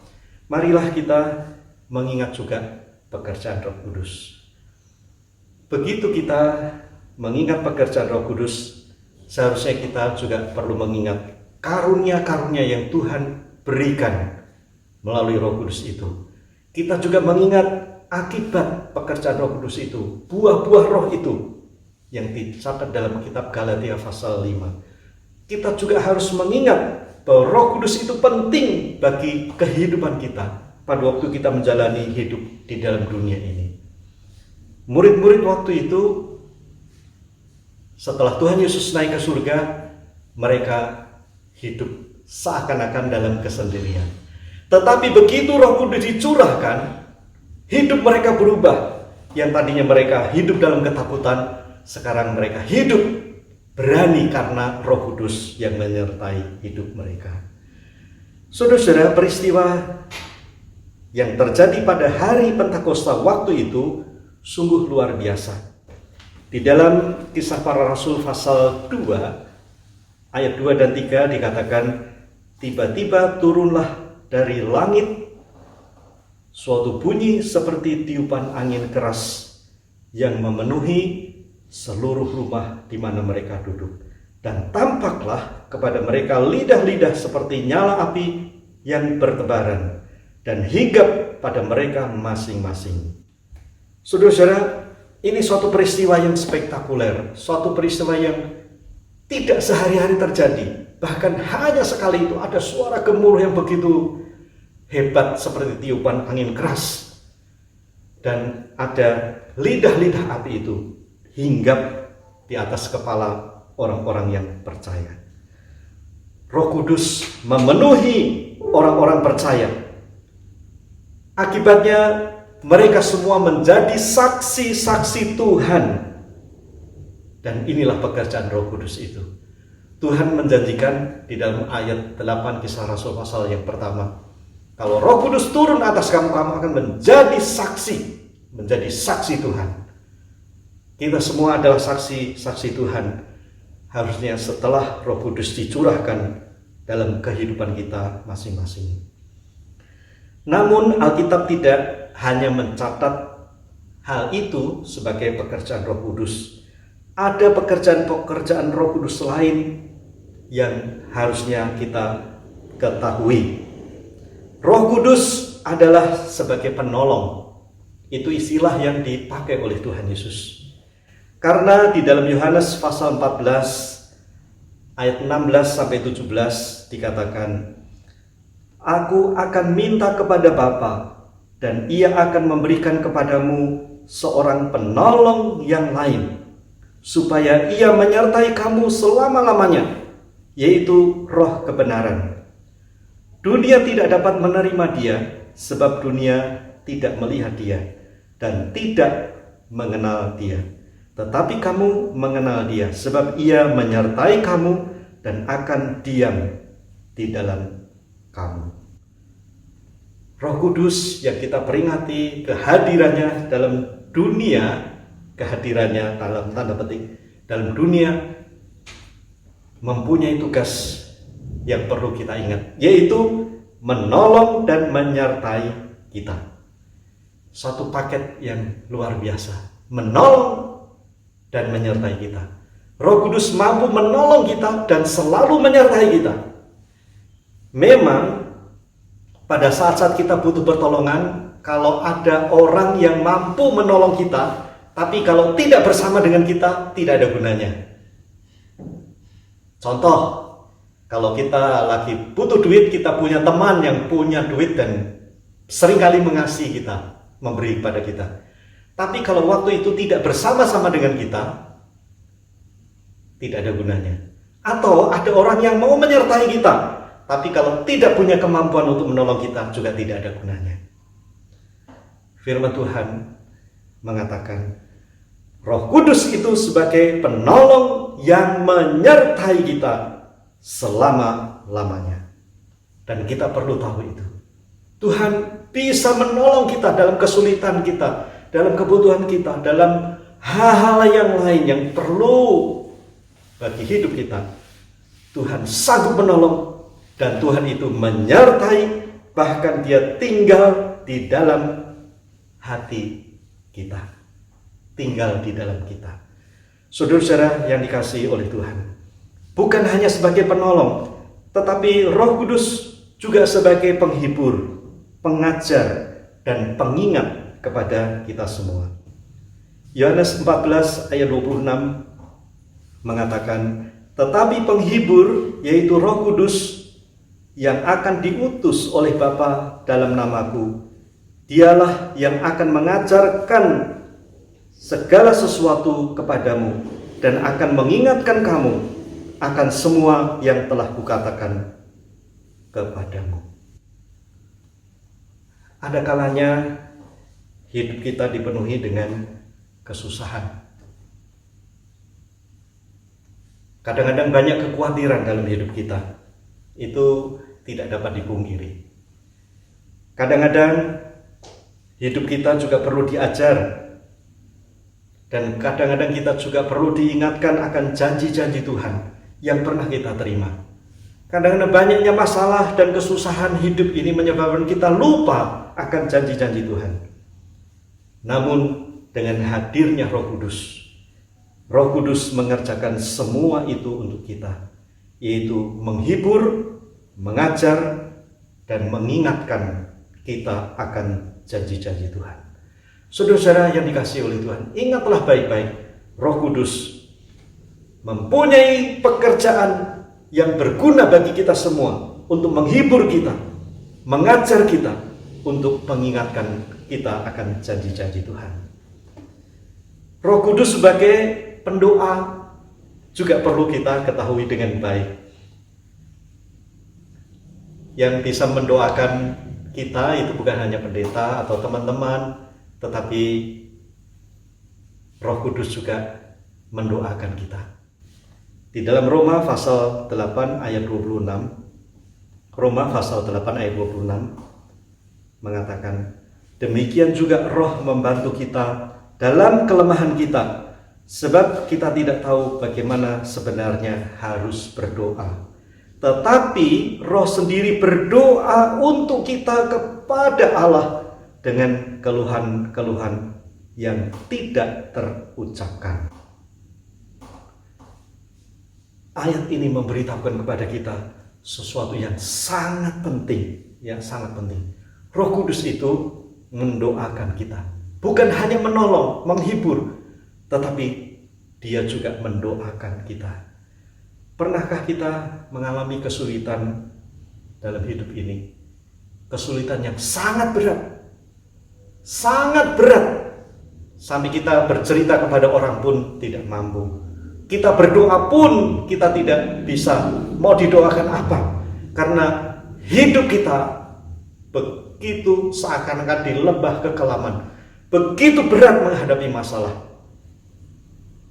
Marilah kita mengingat juga pekerjaan Roh Kudus. Begitu kita mengingat pekerjaan Roh Kudus, seharusnya kita juga perlu mengingat karunia-karunia yang Tuhan berikan melalui Roh Kudus itu. Kita juga mengingat akibat pekerjaan Roh Kudus itu, buah-buah Roh itu yang dicatat dalam kitab Galatia pasal 5. Kita juga harus mengingat bahwa Roh Kudus itu penting bagi kehidupan kita pada waktu kita menjalani hidup di dalam dunia ini. Murid-murid waktu itu, setelah Tuhan Yesus naik ke surga, mereka hidup seakan-akan dalam kesendirian. Tetapi begitu Roh Kudus dicurahkan, hidup mereka berubah. Yang tadinya mereka hidup dalam ketakutan, sekarang mereka hidup berani karena Roh Kudus yang menyertai hidup mereka. Saudara-saudara, peristiwa yang terjadi pada hari Pentakosta waktu itu sungguh luar biasa. Di dalam Kisah Para Rasul pasal 2 ayat 2 dan 3 dikatakan, tiba-tiba turunlah dari langit suatu bunyi seperti tiupan angin keras yang memenuhi seluruh rumah di mana mereka duduk. Dan tampaklah kepada mereka lidah-lidah seperti nyala api yang bertebaran dan hinggap pada mereka masing-masing. Saudara-saudara, ini suatu peristiwa yang spektakuler, suatu peristiwa yang tidak sehari-hari terjadi. Bahkan hanya sekali itu ada suara gemuruh yang begitu hebat seperti tiupan angin keras. Dan ada lidah-lidah api itu hinggap di atas kepala orang-orang yang percaya. Roh Kudus memenuhi orang-orang percaya. Akibatnya mereka semua menjadi saksi-saksi Tuhan. Dan inilah pekerjaan Roh Kudus itu. Tuhan menjanjikan di dalam ayat 8 Kisah Rasul pasal yang pertama, kalau Roh Kudus turun atas kamu, kamu akan menjadi saksi Tuhan. Kita semua adalah saksi Tuhan. Harusnya setelah Roh Kudus dicurahkan dalam kehidupan kita masing-masing. Namun Alkitab tidak hanya mencatat hal itu sebagai pekerjaan Roh Kudus. Ada pekerjaan-pekerjaan Roh Kudus lain yang harusnya kita ketahui. Roh Kudus adalah sebagai penolong. Itu istilah yang dipakai oleh Tuhan Yesus. Karena di dalam Yohanes pasal 14 ayat 16 sampai 17 dikatakan, Aku akan minta kepada Bapa dan Ia akan memberikan kepadamu seorang penolong yang lain, supaya Ia menyertai kamu selama-lamanya, yaitu Roh kebenaran. Dunia tidak dapat menerima Dia, sebab dunia tidak melihat Dia dan tidak mengenal Dia. Tetapi kamu mengenal Dia, sebab Ia menyertai kamu dan akan diam di dalam kamu. Roh Kudus yang kita peringati kehadirannya dalam dunia, kehadirannya dalam tanda petik dalam dunia, mempunyai tugas yang perlu kita ingat, yaitu menolong dan menyertai kita. Satu paket yang luar biasa, menolong dan menyertai kita. Roh Kudus mampu menolong kita dan selalu menyertai kita. Memang pada saat-saat kita butuh pertolongan, kalau ada orang yang mampu menolong kita, Tapi kalau tidak bersama dengan kita, tidak ada gunanya. Contoh, kalau kita lagi butuh duit, kita punya teman yang punya duit dan seringkali mengasihi kita, memberi kepada kita. Tapi kalau waktu itu tidak bersama-sama dengan kita, tidak ada gunanya. Atau ada orang yang mau menyertai kita, tapi kalau tidak punya kemampuan untuk menolong kita, juga tidak ada gunanya. Firman Tuhan mengatakan, Roh Kudus itu sebagai penolong yang menyertai kita selama-lamanya. Dan kita perlu tahu itu. Tuhan bisa menolong kita dalam kesulitan kita, dalam kebutuhan kita, dalam hal-hal yang lain yang perlu bagi hidup kita. Tuhan sanggup menolong dan Tuhan itu menyertai, bahkan Dia tinggal di dalam hati kita. Tinggal di dalam kita. Saudara-saudara yang dikasihi oleh Tuhan, bukan hanya sebagai penolong, tetapi Roh Kudus juga sebagai penghibur, pengajar, dan pengingat kepada kita semua. Yohanes 14 ayat 26 mengatakan, tetapi penghibur, yaitu Roh Kudus yang akan diutus oleh Bapa dalam namaku, Dialah yang akan mengajarkan segala sesuatu kepadamu dan akan mengingatkan kamu akan semua yang telah kukatakan kepadamu. Ada kalanya hidup kita dipenuhi dengan kesusahan. Kadang-kadang banyak kekhawatiran dalam hidup kita. Itu tidak dapat dipungkiri. Kadang-kadang hidup kita juga perlu diajar. Dan kadang-kadang kita juga perlu diingatkan akan janji-janji Tuhan yang pernah kita terima. Kadang-kadang banyaknya masalah dan kesusahan hidup ini menyebabkan kita lupa akan janji-janji Tuhan. Namun dengan hadirnya Roh Kudus mengerjakan semua itu untuk kita, yaitu menghibur, mengajar, dan mengingatkan kita akan janji-janji Tuhan. Saudara-saudara yang dikasihi oleh Tuhan, ingatlah baik-baik, Roh Kudus mempunyai pekerjaan yang berguna bagi kita semua untuk menghibur kita, mengajar kita, untuk mengingatkan kita akan janji-janji Tuhan. Roh Kudus sebagai pendoa juga perlu kita ketahui dengan baik. Yang bisa mendoakan kita itu bukan hanya pendeta atau teman-teman, tetapi Roh Kudus juga mendoakan kita. Di dalam Roma pasal 8 ayat 26, Roma pasal 8 ayat 26 mengatakan, demikian juga Roh membantu kita dalam kelemahan kita, sebab kita tidak tahu bagaimana sebenarnya harus berdoa. Tetapi Roh sendiri berdoa untuk kita kepada Allah dengan keluhan-keluhan yang tidak terucapkan. Ayat ini memberitahukan kepada kita sesuatu yang sangat penting, Roh Kudus itu mendoakan kita, bukan hanya menolong, menghibur, tetapi Dia juga mendoakan kita. Pernahkah kita mengalami kesulitan dalam hidup ini? Kesulitan yang sangat berat, sampai kita bercerita kepada orang pun tidak mampu. Kita berdoa pun kita tidak bisa mau didoakan apa, karena hidup kita begitu seakan-akan di lembah kekelaman, begitu berat menghadapi masalah.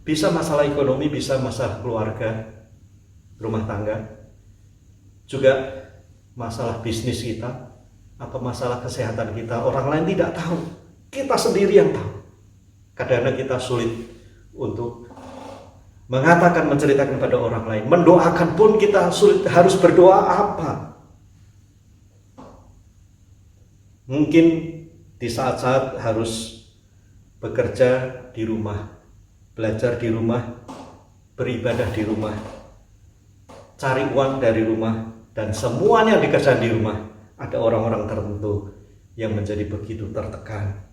Bisa masalah ekonomi, bisa masalah keluarga, rumah tangga, juga masalah bisnis kita, atau masalah kesehatan kita. Orang lain tidak tahu, kita sendiri yang tahu. Kadang-kadang kita sulit untuk mengatakan, menceritakan pada orang lain. Mendoakan pun kita sulit, harus berdoa apa? Mungkin di saat-saat harus bekerja di rumah, belajar di rumah, beribadah di rumah, cari uang dari rumah, dan semuanya dikerjakan di rumah. Ada orang-orang tertentu yang menjadi begitu tertekan.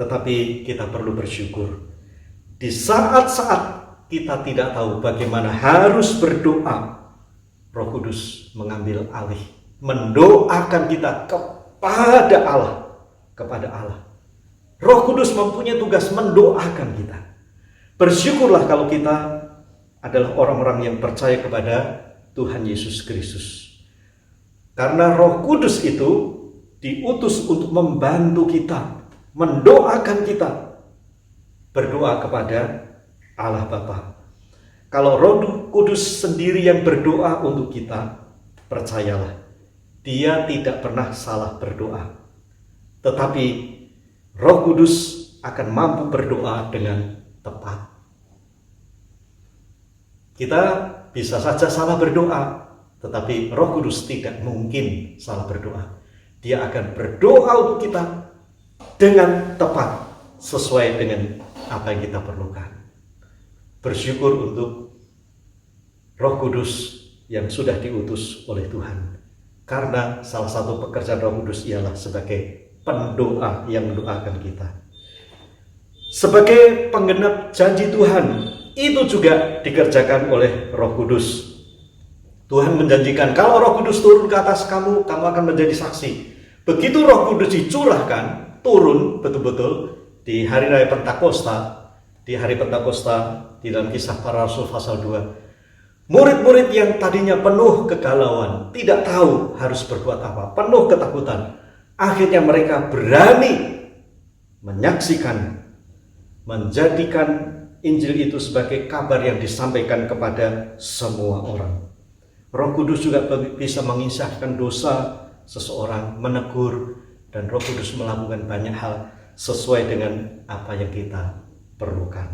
Tetapi kita perlu bersyukur. Di saat-saat kita tidak tahu bagaimana harus berdoa, Roh Kudus mengambil alih, mendoakan kita kepada Allah. Roh Kudus mempunyai tugas mendoakan kita. Bersyukurlah kalau kita adalah orang-orang yang percaya kepada Tuhan Yesus Kristus. Karena Roh Kudus itu diutus untuk membantu kita, mendoakan kita, berdoa kepada Allah Bapa. Kalau Roh Kudus sendiri yang berdoa untuk kita, percayalah, Dia tidak pernah salah berdoa. Tetapi Roh Kudus akan mampu berdoa dengan tepat. Kita bisa saja salah berdoa, tetapi Roh Kudus tidak mungkin salah berdoa. Dia akan berdoa untuk kita dengan tepat, sesuai dengan apa yang kita perlukan. Bersyukur untuk Roh Kudus yang sudah diutus oleh Tuhan. Karena salah satu pekerjaan Roh Kudus ialah sebagai pendoa yang mendoakan kita. Sebagai penggenap janji Tuhan, itu juga dikerjakan oleh Roh Kudus. Tuhan menjanjikan kalau Roh Kudus turun ke atas kamu, kamu akan menjadi saksi. Begitu Roh Kudus dicurahkan, turun betul-betul di hari raya Pentakosta, di dalam Kisah Para Rasul pasal 2. Murid-murid yang tadinya penuh kegalauan, tidak tahu harus berbuat apa, penuh ketakutan, akhirnya mereka berani menyaksikan, menjadikan Injil itu sebagai kabar yang disampaikan kepada semua orang. Roh Kudus juga bisa mengisahkan dosa seseorang, menegur, dan Roh Kudus melakukan banyak hal sesuai dengan apa yang kita perlukan.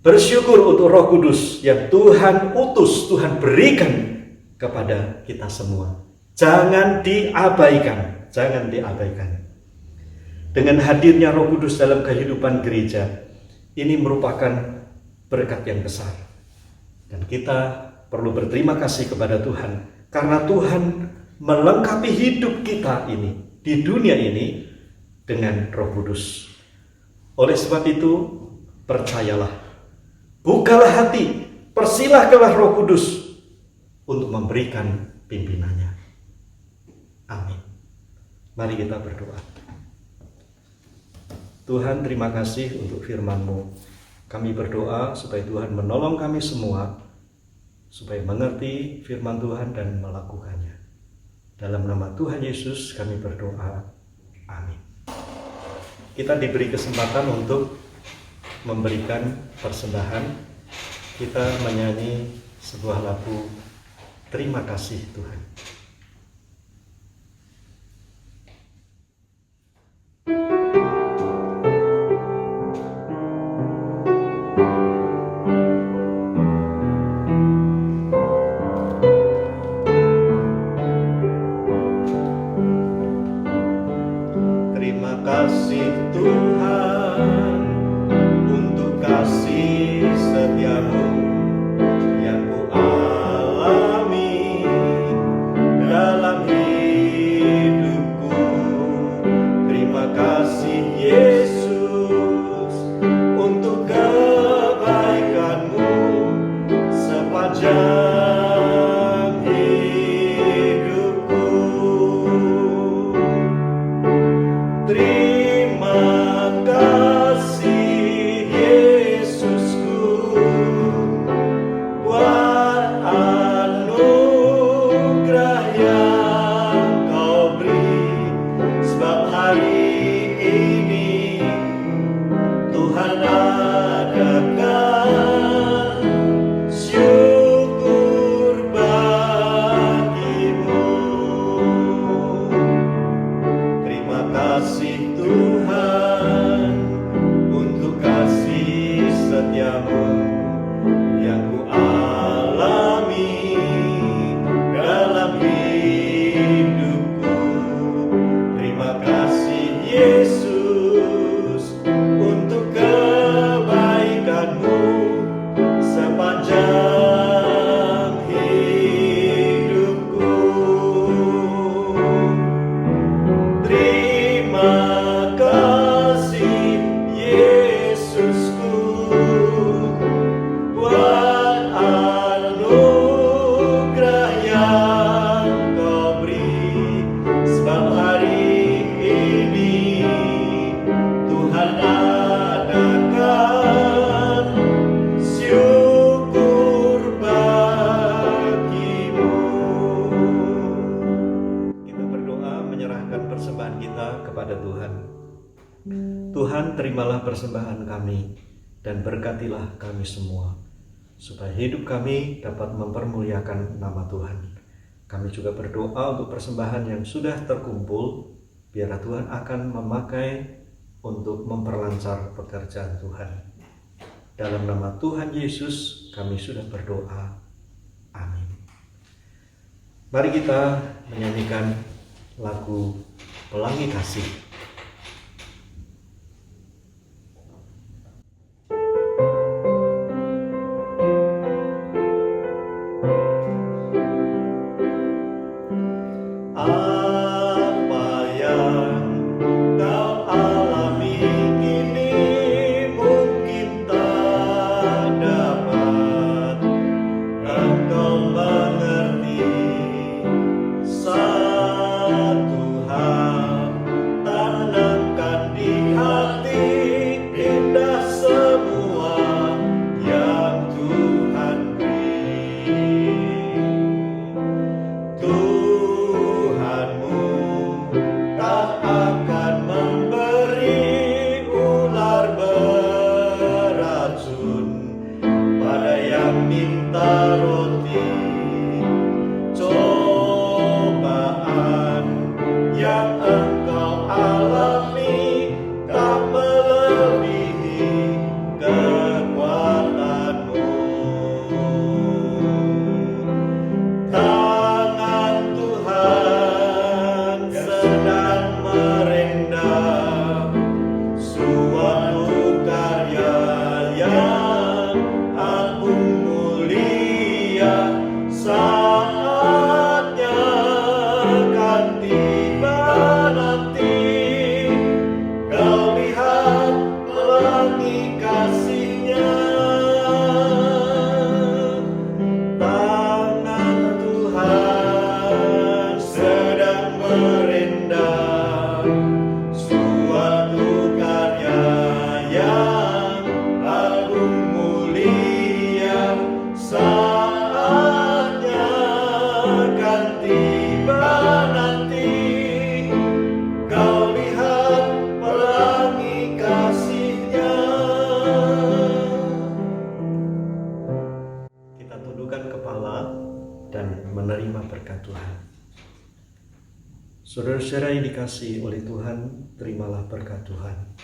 Bersyukur untuk Roh Kudus yang Tuhan utus, Tuhan berikan kepada kita semua. Jangan diabaikan, jangan diabaikan. Dengan hadirnya Roh Kudus dalam kehidupan gereja, ini merupakan berkat yang besar. Dan kita perlu berterima kasih kepada Tuhan, karena Tuhan melengkapi hidup kita ini, di dunia ini, dengan Roh Kudus. Oleh sebab itu, percayalah, bukalah hati, persilahkanlah Roh Kudus untuk memberikan pimpinannya. Amin. Mari kita berdoa. Tuhan, terima kasih untuk firman-Mu. Kami berdoa supaya Tuhan menolong kami semua, supaya mengerti firman Tuhan dan melakukannya. Dalam nama Tuhan Yesus kami berdoa. Amin. Kita diberi kesempatan untuk memberikan persembahan. Kita menyanyi sebuah lagu, Terima Kasih Tuhan. Terima kasih Tuhan untuk kasih setiamu yang ku alami dalam hidupku. Terima kasih Yesus untuk kebaikanmu sepanjang hidupku. Terima kasih persembahan kita kepada Tuhan. Tuhan, terimalah persembahan kami dan berkatilah kami semua, supaya hidup kami dapat mempermuliakan nama Tuhan. Kami juga berdoa untuk persembahan yang sudah terkumpul, biar Tuhan akan memakai untuk memperlancar pekerjaan Tuhan. Dalam nama Tuhan Yesus kami sudah berdoa. Amin. Mari kita menyanyikan lagu Pelangi Kasih. Apa yang kau alami kini mungkin tak dapat engkau mengerti. Satu hal tanamkan di hati, indah semua yang Tuhan beri. Tuhanmu tak akan memberi ular beracun pada yang minta roti. Cobaan yang engkau alami tak melebihi kekuatanmu. Tangan Tuhan sedang merendam suatu karya yang agung mulia. Saatnya akan tiba nanti, kau lihat pelangi kasih-Nya. Tangan Tuhan sedang merendam suatu karya yang agung mulia. Saatnya akan tiba nanti, kau lihat pelangi kasih-Nya. Kita tundukkan kepala dan menerima berkat Tuhan. Saudara-saudara yang dikasihi oleh Tuhan, terimalah berkat Tuhan.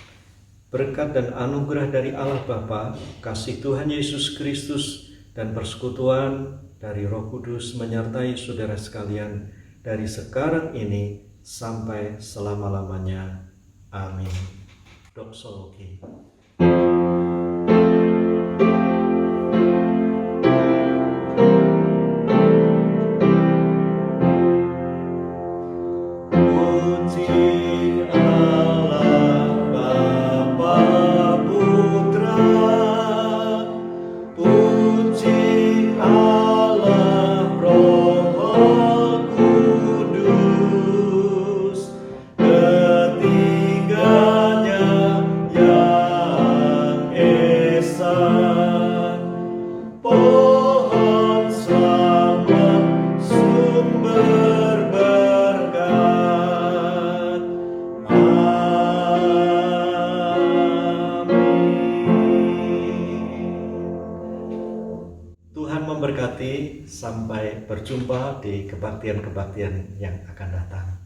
Berkat dan anugerah dari Allah Bapa, kasih Tuhan Yesus Kristus, dan persekutuan dari Roh Kudus menyertai saudara sekalian dari sekarang ini sampai selama-lamanya. Amin. Doksologi. Puji Allah Bapa Putra, puji Allah Roh Kudus, ketiganya yang esa. Pohon selamat, sumber berkat. Tuhan memberkati, sampai berjumpa di kebaktian-kebaktian yang akan datang.